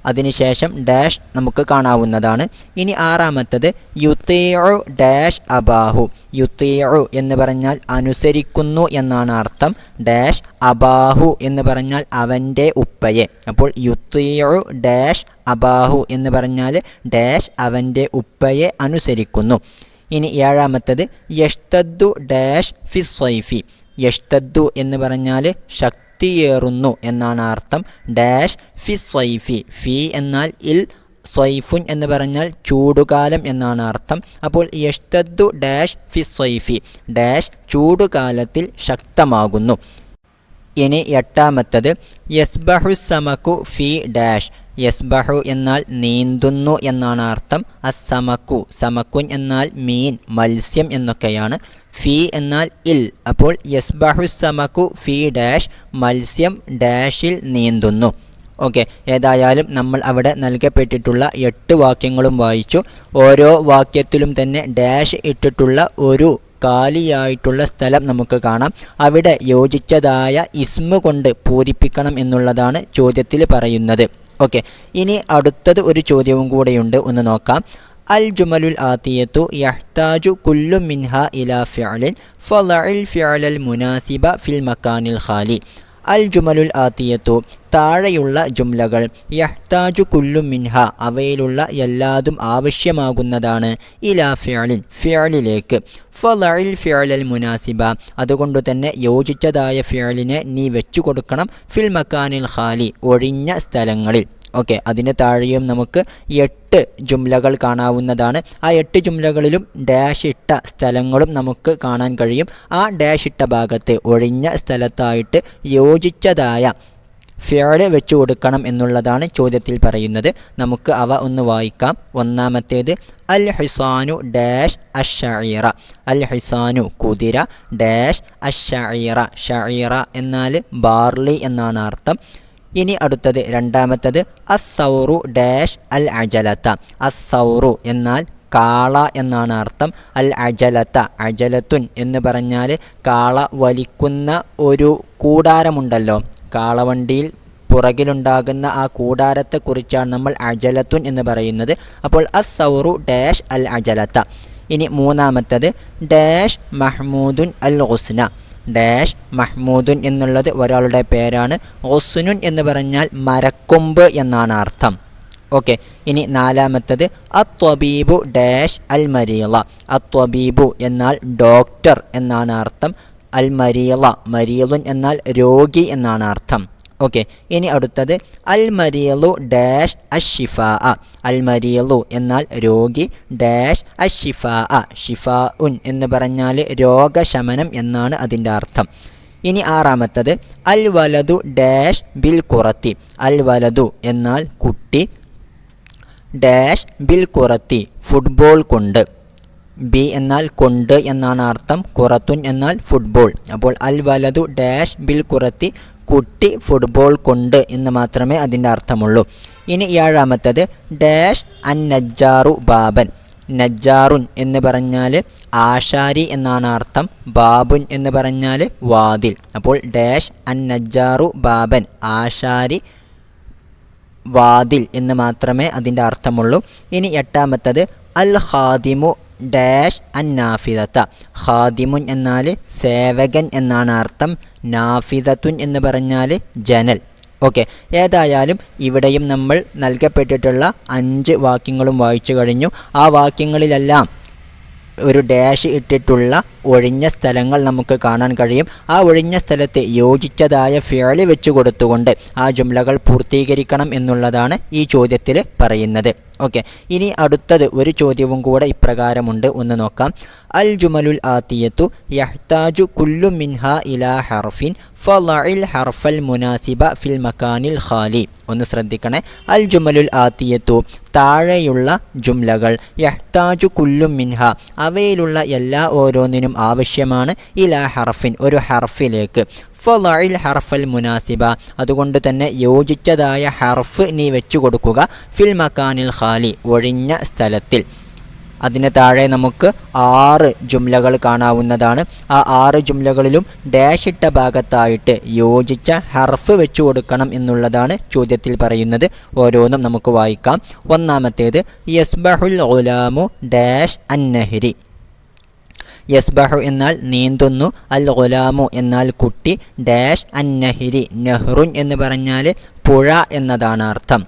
അതിനുശേഷം ഡാഷ് നമുക്ക് കാണാവുന്നതാണ്. ഇനി ആറാമത്തത് യുതീഉ ഡാഷ് അബാഹു. യുതീഉ എന്ന് പറഞ്ഞാൽ അനുസരിക്കുന്നു എന്നാണ് അർത്ഥം. ഡാഷ് അബാഹു എന്ന് പറഞ്ഞാൽ അവൻ്റെ ഉപ്പയെ. അപ്പോൾ യുതീഉ ഡാഷ് അബാഹു എന്ന് പറഞ്ഞാൽ ഡാഷ് അവൻ്റെ ഉപ്പയെ അനുസരിക്കുന്നു. ഇനി ഏഴാമത്തത് യഷ്തദ്ദു ഡാഷ് ഫി സ്വൈഫി. യഷ്തദ്ദു എന്ന് പറഞ്ഞാൽ ശക്തിയേറുന്നു എന്നാണ് അർത്ഥം. ഡാഷ് ഫി സ്വൈഫി. ഫി എന്നാൽ ഇൽ, സ്വൈഫുൻ എന്ന് പറഞ്ഞാൽ ചൂടുകാലം എന്നാണ് അർത്ഥം. അപ്പോൾ യഷ്തദ്ദു ഡാഷ് ഫി സ്വൈഫി ഡാഷ് ചൂടുകാലത്തിൽ ശക്തമാകുന്നു. ഇനി എട്ടാമത്തത് യസ്ബഹു സമകു ഫി ഡാഷ്. യസ്ബഹു എന്നാൽ നീന്തുന്നു എന്നാണ് അർത്ഥം. അസ്സമക്കു സമക്കുൻ എന്നാൽ മീൻ, മത്സ്യം എന്നൊക്കെയാണ്. ഫി എന്നാൽ ഇൽ. അപ്പോൾ യസ്ബഹു സമക്കു ഫി ഡാഷ് മത്സ്യം ഡാഷിൽ നീന്തുന്നു. ഓക്കെ, ഏതായാലും നമ്മൾ അവിടെ നൽകപ്പെട്ടിട്ടുള്ള 8 വാക്യങ്ങളും വായിച്ചു. ഓരോ വാക്യത്തിലും തന്നെ ഡാഷ് ഇട്ടിട്ടുള്ള ഒരു കാലിയായിട്ടുള്ള സ്ഥലം നമുക്ക് കാണാം. അവിടെ യോജിച്ചതായ ഇസ്മ കൊണ്ട് പൂരിപ്പിക്കണം എന്നുള്ളതാണ് ചോദ്യത്തിൽ പറയുന്നത്. ഓക്കെ, ഇനി അടുത്തത് ഒരു ചോദ്യവും കൂടെയുണ്ട്, ഒന്ന് നോക്കാം. അൽ ജുമലുൽ ആതിയത്തു യഹ്താജു കുല്ലു മിൻഹ ഇലാ ഫിഅലിൻ ഫളഇൽ ഫിഅലൽ മുനാസിബ ഫിൽ മക്കാനിൽ ഖാലി. അൽ ജുമലുൽ ആതിയത്തു താഴെയുള്ള ജുംലകൾ യഹ്താജു കുല്ലു മിൻഹ അവയിലുള്ള എല്ലാതും ആവശ്യമാകുന്നതാണ് ഇലാ ഫിഅലിൻ ഫിഅലിലേക്ക് ഫളഇൽ ഫിഅലൽ മുനാസിബ അതുകൊണ്ട് തന്നെ യോജിച്ചതായ ഫിഅലിനെ നീ വെച്ചു കൊടുക്കണം ഫിൽ മക്കാനിൽ ഖാലി ഒഴിഞ്ഞ സ്ഥലങ്ങളിൽ. ഓക്കെ, അതിന് താഴെയും നമുക്ക് 8 ജുംലകൾ കാണാവുന്നതാണ്. ആ 8 ജുംലകളിലും ഡാഷ് ഇട്ട സ്ഥലങ്ങളും നമുക്ക് കാണാൻ കഴിയും. ആ ഡാഷ് ഇട്ട ഭാഗത്ത് ഒഴിഞ്ഞ സ്ഥലത്തായിട്ട് യോജിച്ചതായ ഫിഅൽ വെച്ചു കൊടുക്കണം എന്നുള്ളതാണ് ചോദ്യത്തിൽ പറയുന്നത്. നമുക്ക് അവ ഒന്ന് വായിക്കാം. ഒന്നാമത്തേത് അൽ ഹിസാനു ഡാഷ് അശ്ശഈറ. അൽ ഹിസാനു കുതിര ഡാഷ് അശ്ശഈറ ഷഈറ എന്നാൽ ബാർലി എന്നാണ് അർത്ഥം. ഇനി അടുത്തത് രണ്ടാമത്തത് അസ്സൗറു ഡാഷ് അൽ അജലത്ത. അസ്സൗറു എന്നാൽ കാള എന്നാണ് അർത്ഥം. അൽ അജലത്ത അജലത്തുൻ എന്ന് പറഞ്ഞാൽ കാള വലിക്കുന്ന ഒരു കൂടാരമുണ്ടല്ലോ, കാളവണ്ടിയിൽ പുറകിലുണ്ടാകുന്ന ആ കൂടാരത്തെക്കുറിച്ചാണ് നമ്മൾ അജലത്തുൻ എന്ന് പറയുന്നത്. അപ്പോൾ അസ്സൗറു ഡാഷ് അൽ അജലത്ത. ഇനി മൂന്നാമത്തത് ഡാഷ് മഹ്മൂദുൻ അൽ ഹുസ്ന. ഡാഷ് മഹ്മൂദുൻ എന്നുള്ളത് ഒരാളുടെ പേരാണ്. ഹുസ്നുൻ എന്ന് പറഞ്ഞാൽ മരക്കൊമ്പ് എന്നാണ് അർത്ഥം. ഓക്കെ, ഇനി നാലാമത്തത് അത്വബീബു ഡാഷ് അൽ മരീള. അത്വബീബു എന്നാൽ ഡോക്ടർ എന്നാണ് അർത്ഥം. അൽ മരീള മരീളുൻ എന്നാൽ രോഗി എന്നാണ് അർത്ഥം. ഓക്കെ, ഇനി അടുത്തത് അൽ മരീളു ഡാഷ് അഷിഫാ. അൽ മരീളു എന്നാൽ രോഗി ഡാഷ് അഷിഫാ ഷിഫാ ഉൻ എന്ന് പറഞ്ഞാൽ രോഗശമനം എന്നാണ് അതിൻ്റെ അർത്ഥം. ഇനി ആറാമത്തത് അൽ വലതു ഡാഷ് ബിൽ കുറത്തി. അൽ വലതു എന്നാൽ കുട്ടി ഡാഷ് ബിൽ കുറത്തി ഫുട്ബോൾ കൊണ്ട്. ബി എന്നാൽ കൊണ്ട് എന്നാണ് അർത്ഥം. കുറത്തുൻ എന്നാൽ ഫുട്ബോൾ. അപ്പോൾ അൽ വലതു ഡാഷ് ബിൽ കുറത്തി കുട്ടി ഫുട്ബോൾ കൊണ്ട് എന്ന് മാത്രമേ അതിൻ്റെ അർത്ഥമുള്ളൂ. ഇനി ഏഴാമത്തത് ഡാഷ് അൻ നജ്ജാറു ബാബൻ. നജ്ജാറുൻ എന്ന് പറഞ്ഞാൽ ആശാരി എന്നാണ് അർത്ഥം. ബാബുൻ എന്ന് പറഞ്ഞാൽ വാതിൽ. അപ്പോൾ ഡാഷ് അൻ നജ്ജാറു ബാബൻ ആശാരി വാതിൽ എന്ന് മാത്രമേ അതിൻ്റെ അർത്ഥമുള്ളൂ. ഇനി എട്ടാമത്തത് അൽ ഖാദിമു ഡാഷ് അൻ നാഫിദത്ത. ഖാദിമുൻ എന്നാൽ സേവകൻ എന്നാണ് അർത്ഥം. നാഫിദത്തുൻ എന്ന് പറഞ്ഞാൽ ജനൽ. ഓക്കെ, ഏതായാലും ഇവിടെയും നമ്മൾ നൽകപ്പെട്ടിട്ടുള്ള 5 വാക്യങ്ങളും വായിച്ചു കഴിഞ്ഞു. ആ വാക്യങ്ങളിലെല്ലാം ഒരു ഡാഷ് ഇട്ടിട്ടുള്ള ഒഴിഞ്ഞ സ്ഥലങ്ങൾ നമുക്ക് കാണാൻ കഴിയും. ആ ഒഴിഞ്ഞ സ്ഥലത്ത് യോജിച്ചതായ ഫിഅൽ വെച്ച് കൊടുത്തുകൊണ്ട് ആ ജുംലകൾ പൂർത്തീകരിക്കണം എന്നുള്ളതാണ് ഈ ചോദ്യത്തിൽ പറയുന്നത്. ഓക്കെ, ഇനി അടുത്തത് ഒരു ചോദ്യവും കൂടെ ഇപ്രകാരമുണ്ട്, ഒന്ന് നോക്കാം. അൽ ജുമലുൽ ആതിയത്തു യഹ്താജു കുല്ലു മിൻഹ ഇലാ ഹർഫിൻ ഫളഇൽ ഹർഫൽ മുനാസിബ ഫിൽ മക്കാനിൽ ഖാലി. ഒന്ന് ശ്രദ്ധിക്കണേ. അൽ ജുമലുൽ ആതിയത്തു താഴെയുള്ള ജുംലകൾ യഹ്താജു കുല്ലു മിൻഹ അവയിലുള്ള എല്ലാ ഓരോന്നിനും ആവശ്യമാണ് ഇലാ ഹർഫിൻ ഒരു ഹർഫിലേക്ക്. ഫളഇൽ ഹർഫൽ മുനാസിബ അതുകൊണ്ട് തന്നെ യോജിച്ചതായ ഹർഫ് നീ വെച്ചു കൊടുക്കുക ഫിൽ മക്കാനിൽ ഖാലി ഒഴിഞ്ഞ സ്ഥലത്തിൽ. അതിന് താഴെ നമുക്ക് 6 ജുംലകൾ കാണാവുന്നതാണ്. ആ 6 ജുംലകളിലും ഡാഷ് ഇട്ട ഭാഗത്തായിട്ട് യോജിച്ച ഹർഫ് വെച്ചു കൊടുക്കണം എന്നുള്ളതാണ് ചോദ്യത്തിൽ പറയുന്നത്. ഓരോന്നും നമുക്ക് വായിക്കാം. ഒന്നാമത്തേത് യസ്ബഹുൽ ഗുലാമു ഡാഷ് അൻ നഹ്രി. യസ്ബഹു എന്നാൽ നീന്തുന്നു. അൽ ഗുലാമു എന്നാൽ കുട്ടി ഡാഷ് അൻ നഹ്രി നെഹ്റുൻ എന്ന് പറഞ്ഞാൽ പുഴ എന്നതാണ് അർത്ഥം.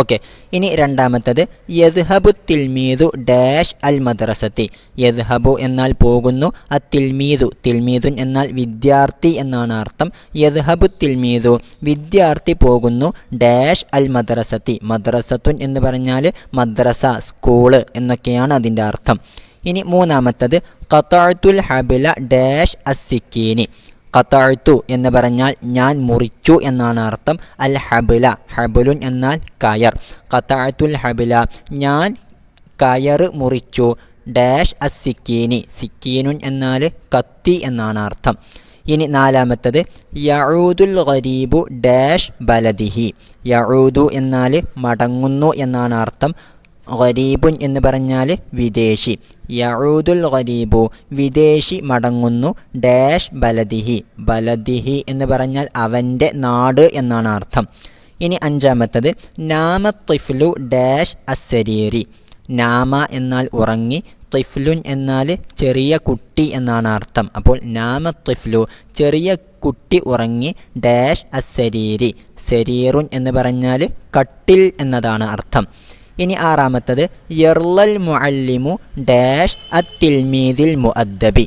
ഓക്കെ, ഇനി രണ്ടാമത്തത് യദ്ഹബു തിൽമീദു ഡാഷ് അൽ മദ്രസത്തി. യദ്ഹബു എന്നാൽ പോകുന്നു. അത്തിൽമീദു തിൽമീദുൻ എന്നാൽ വിദ്യാർത്ഥി എന്നാണ് അർത്ഥം. യദ്ഹബു തിൽമീദു വിദ്യാർത്ഥി പോകുന്നു ഡാഷ് അൽ മദ്രസത്തി. മദ്രസത്തുൻ എന്ന് പറഞ്ഞാൽ മദ്രസ സ്കൂള് എന്നൊക്കെയാണ് അതിൻ്റെ അർത്ഥം. ഇനി മൂന്നാമത്തത് ഖതഅത്തുൽ ഹബല ഡാഷ് അസ്സിക്കീനി. ഖതഅത്തു എന്ന് പറഞ്ഞാൽ ഞാൻ മുറിച്ചു എന്നാണ് അർത്ഥം. അൽ ഹബല ഹബലുൻ എന്നാൽ കയർ. ഖതഅത്തുൽ ഹബല ഞാൻ കയർ മുറിച്ചു ഡാഷ് അസ്സിക്കീനി സിക്കീനുൻ എന്നാൽ കത്തി എന്നാണ് അർത്ഥം. ഇനി നാലാമത്തത് യഊദുൽ ഗരീബു ഡാഷ് ബലദിഹി. യഊദു എന്നാൽ മടങ്ങുന്നു എന്നാണ് അർത്ഥം. ഗരീബുൻ എന്ന് പറഞ്ഞാൽ വിദേശി. യഊദുൽ ഗരീബു വിദേശി മടങ്ങുന്നു ഡാഷ് ബലദിഹി. ബലദിഹി എന്ന് പറഞ്ഞാൽ അവൻ്റെ നാട് എന്നാണ് അർത്ഥം. ഇനി അഞ്ചാമത്തത് നാമ ത്വിഫ്ലു ഡാഷ് അസ്സരീരി. നാമ എന്നാൽ ഉറങ്ങി, തിഫ്ലുൻ എന്നാൽ ചെറിയ കുട്ടി എന്നാണ് അർത്ഥം. അപ്പോൾ നാമ തിഫ്ലു ചെറിയ കുട്ടി ഉറങ്ങി ഡാഷ് അസ്സരീരി, സരീറുൻ എന്ന് പറഞ്ഞാൽ കട്ടിൽ എന്നതാണ് അർത്ഥം. ഇനി ആറാമത്തത് യർലൽ മുഅല്ലിമു ഡാഷ് അത്തിൽമീദിൽ മുഅദ്ദബി.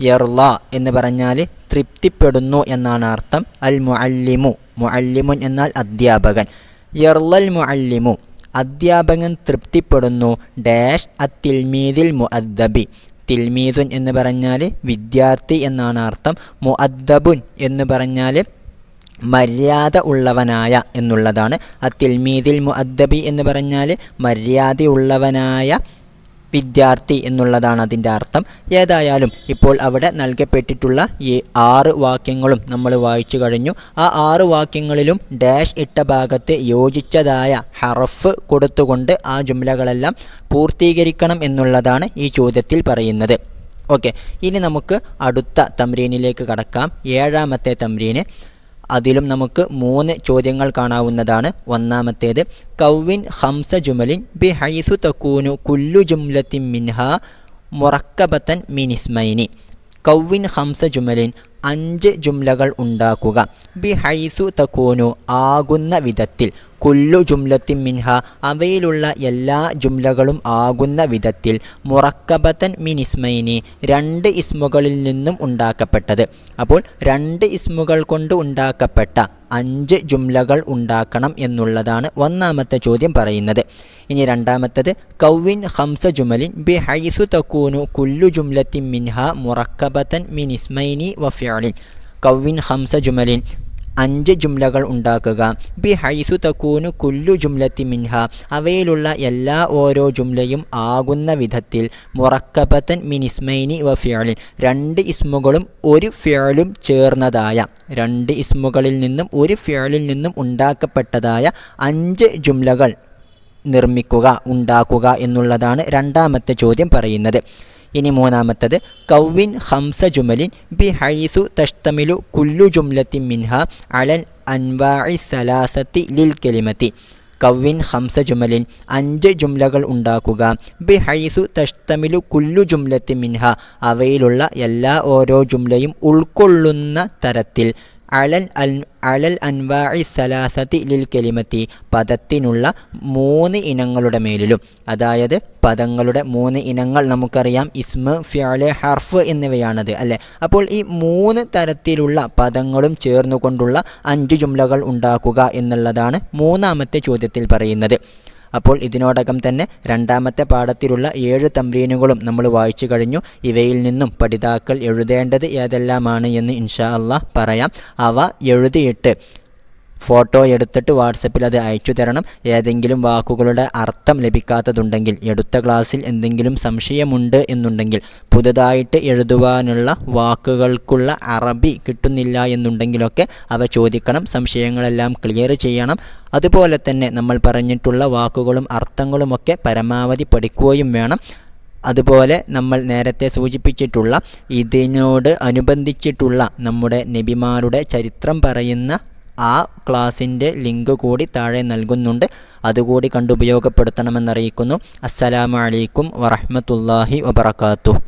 യർല എന്ന് പറഞ്ഞാൽ തൃപ്തിപ്പെടുന്നു എന്നാണ് അർത്ഥം. അൽ മുഅല്ലിമു, മുഅല്ലിമുൻ എന്നാൽ അധ്യാപകൻ. യർലൽ മുഅല്ലിമു അധ്യാപകൻ തൃപ്തിപ്പെടുന്നു ഡാഷ് അത്തിൽമീദിൽ മുഅദ്ദബി. തിൽമീദുൻ എന്ന് പറഞ്ഞാൽ വിദ്യാർത്ഥി എന്നാണ് അർത്ഥം. മുഅദ്ദബുൻ എന്ന് പറഞ്ഞാൽ മര്യാദ ഉള്ളവനായ എന്നുള്ളതാണ്. അത്തിൽമീദിൽ മുഅദ്ദബി എന്ന് പറഞ്ഞാൽ മര്യാദയുള്ളവനായ വിദ്യാർത്ഥി എന്നുള്ളതാണ് അതിൻ്റെ അർത്ഥം. ഏതായാലും ഇപ്പോൾ അവിടെ നൽകപ്പെട്ടിട്ടുള്ള ഈ 6 വാക്യങ്ങളും നമ്മൾ വായിച്ചു കഴിഞ്ഞു. ആ 6 വാക്യങ്ങളിലും ഡാഷ് ഇട്ട ഭാഗത്ത് യോജിച്ചതായ ഹർഫ് കൊടുത്തുകൊണ്ട് ആ ജുംലകളെല്ലാം പൂർത്തീകരിക്കണം എന്നുള്ളതാണ് ഈ ചോദ്യത്തിൽ പറയുന്നത്. ഓക്കെ, ഇനി നമുക്ക് അടുത്ത തംരീനിലേക്ക് കടക്കാം. 7ാമത്തെ തംരീന്. അതിലും നമുക്ക് 3 ചോദ്യങ്ങൾ കാണാവുന്നതാണ്. ഒന്നാമത്തേത് കൗവിൻ ഹംസ ജുമലിൻ ബി ഹൈസു തക്കൂനു കുല്ലു ജുംലത്തിൻ മിൻഹ മുറക്കബത്തൻ മിനിസ്മൈനി. കൗവിൻ ഹംസ ജുമലിൻ 5 ജുംലകൾ ഉണ്ടാക്കുക. ബി ഹൈസു തക്കൂനു ആകുന്ന വിധത്തിൽ, കുല്ലു ജുംലത്തിൻ മിൻഹ അവയിലുള്ള എല്ലാ ജുംലകളും ആകുന്ന വിധത്തിൽ, മുറക്കബത്തൻ മിനിസ്മൈനി 2 ഇസ്മുകളിൽ നിന്നും ഉണ്ടാക്കപ്പെട്ടത്. അപ്പോൾ 2 ഇസ്മുകൾ കൊണ്ട് ഉണ്ടാക്കപ്പെട്ട 5 ജുംലകൾ ഉണ്ടാക്കണം എന്നുള്ളതാണ് ഒന്നാമത്തെ ചോദ്യം പറയുന്നത്. ഇനി രണ്ടാമത്തത് കൗവിൻ ഹംസ ജുമലിൻ ബി ഹൈസു തക്കൂനു കുല്ലു ജുംലത്തിൻ മിൻഹ മുറക്കബത്തൻ മിനിസ്മൈനി വഫിഅലിൻ. കൗവിൻ ഹംസ ജുമലിൻ 5 ജുംലകൾ ഉണ്ടാക്കുക. ബി ഹൈസു തക്കൂനു കുല്ലു ജുംലത്തി മിൻഹ അവയിലുള്ള എല്ലാ ഓരോ ജുംലയും ആകുന്ന വിധത്തിൽ, മുറക്കബത്തൻ മിനിസ്മൈനി വ ഫിഅലിൻ 2 ഇസ്മുകളും ഒരു ഫിഅലും ചേർന്നതായ, 2 ഇസ്മുകളിൽ നിന്നും ഒരു ഫിഅലിൽ നിന്നും ഉണ്ടാക്കപ്പെട്ടതായ 5 ജുംലകൾ നിർമ്മിക്കുക, ഉണ്ടാക്കുക എന്നുള്ളതാണ് രണ്ടാമത്തെ ചോദ്യം പറയുന്നത്. ഇനി മൂന്നാമത്തത് കൗവിൻ ഹംസ ജുമലിൻ ബി ഹൈസു തഷ്തമിലു കുല്ലു ജുംലത്തിൻ മിൻഹ അലൽ അൻവാഇ സലാസത്തി ലിൽ കലിമത്തി. കൗവിൻ ഹംസ ജുമലിൻ 5 ജുംലകൾ ഉണ്ടാക്കുക. ബി ഹൈസു തഷ്തമിലു കുല്ലു ജുംലത്തിൻ മിൻഹ അവയിലുള്ള എല്ലാ ഓരോ ജുംലയും ഉൾക്കൊള്ളുന്ന തരത്തിൽ, അലൽ അൻവാഇ സലാസത്തി ലിൽ കലിമത്തി പദത്തിനുള്ള 3 ഇനങ്ങളുടെ മേലിലും. അതായത് പദങ്ങളുടെ 3 ഇനങ്ങൾ നമുക്കറിയാം, ഇസ്മ, ഫിഅല്, ഹർഫ് എന്നിവയാണത് അല്ലേ. അപ്പോൾ ഈ 3 തരത്തിലുള്ള പദങ്ങളും ചേർന്നുകൊണ്ടുള്ള 5 ജുംലകൾ ഉണ്ടാക്കുക എന്നുള്ളതാണ് മൂന്നാമത്തെ ചോദ്യത്തിൽ പറയുന്നത്. അപ്പോൾ ഇതിനോടകം തന്നെ രണ്ടാമത്തെ പാഠത്തിലുള്ള 7 തംരീനുകളും നമ്മൾ വായിച്ചു കഴിഞ്ഞു. ഇവയിൽ നിന്നും പഠിതാക്കൾ എഴുതേണ്ടത് ഏതെല്ലാമാണ് എന്ന് ഇൻഷാ അല്ലാഹ് പറയാം. അവ എഴുതിയിട്ട് ഫോട്ടോ എടുത്തിട്ട് വാട്സപ്പിൽ അത് അയച്ചു തരണം. ഏതെങ്കിലും വാക്കുകളുടെ അർത്ഥം ലഭിക്കാത്തതുണ്ടെങ്കിൽ, എടുത്ത ക്ലാസ്സിൽ എന്തെങ്കിലും സംശയമുണ്ട് എന്നുണ്ടെങ്കിൽ, പുതുതായിട്ട് എഴുതുവാനുള്ള വാക്കുകൾക്കുള്ള അറബി കിട്ടുന്നില്ല എന്നുണ്ടെങ്കിലൊക്കെ അവ ചോദിക്കണം. സംശയങ്ങളെല്ലാം ക്ലിയർ ചെയ്യണം. അതുപോലെ തന്നെ നമ്മൾ പറഞ്ഞിട്ടുള്ള വാക്കുകളും അർത്ഥങ്ങളുമൊക്കെ പരമാവധി പഠിക്കുകയും വേണം. അതുപോലെ നമ്മൾ നേരത്തെ സൂചിപ്പിച്ചിട്ടുള്ള ഇതിനോട് അനുബന്ധിച്ചിട്ടുള്ള നമ്മുടെ നബിമാരുടെ ചരിത്രം പറയുന്ന ആ ക്ലാസിൻ്റെ ലിങ്ക് കൂടി താഴെ നൽകുന്നുണ്ട്. അതുകൂടി കണ്ടുപയോഗപ്പെടുത്തണമെന്നറിയിക്കുന്നു. അസ്സലാമു അലൈക്കും വറഹ്മത്തുള്ളാഹി വബറകാതുഹു.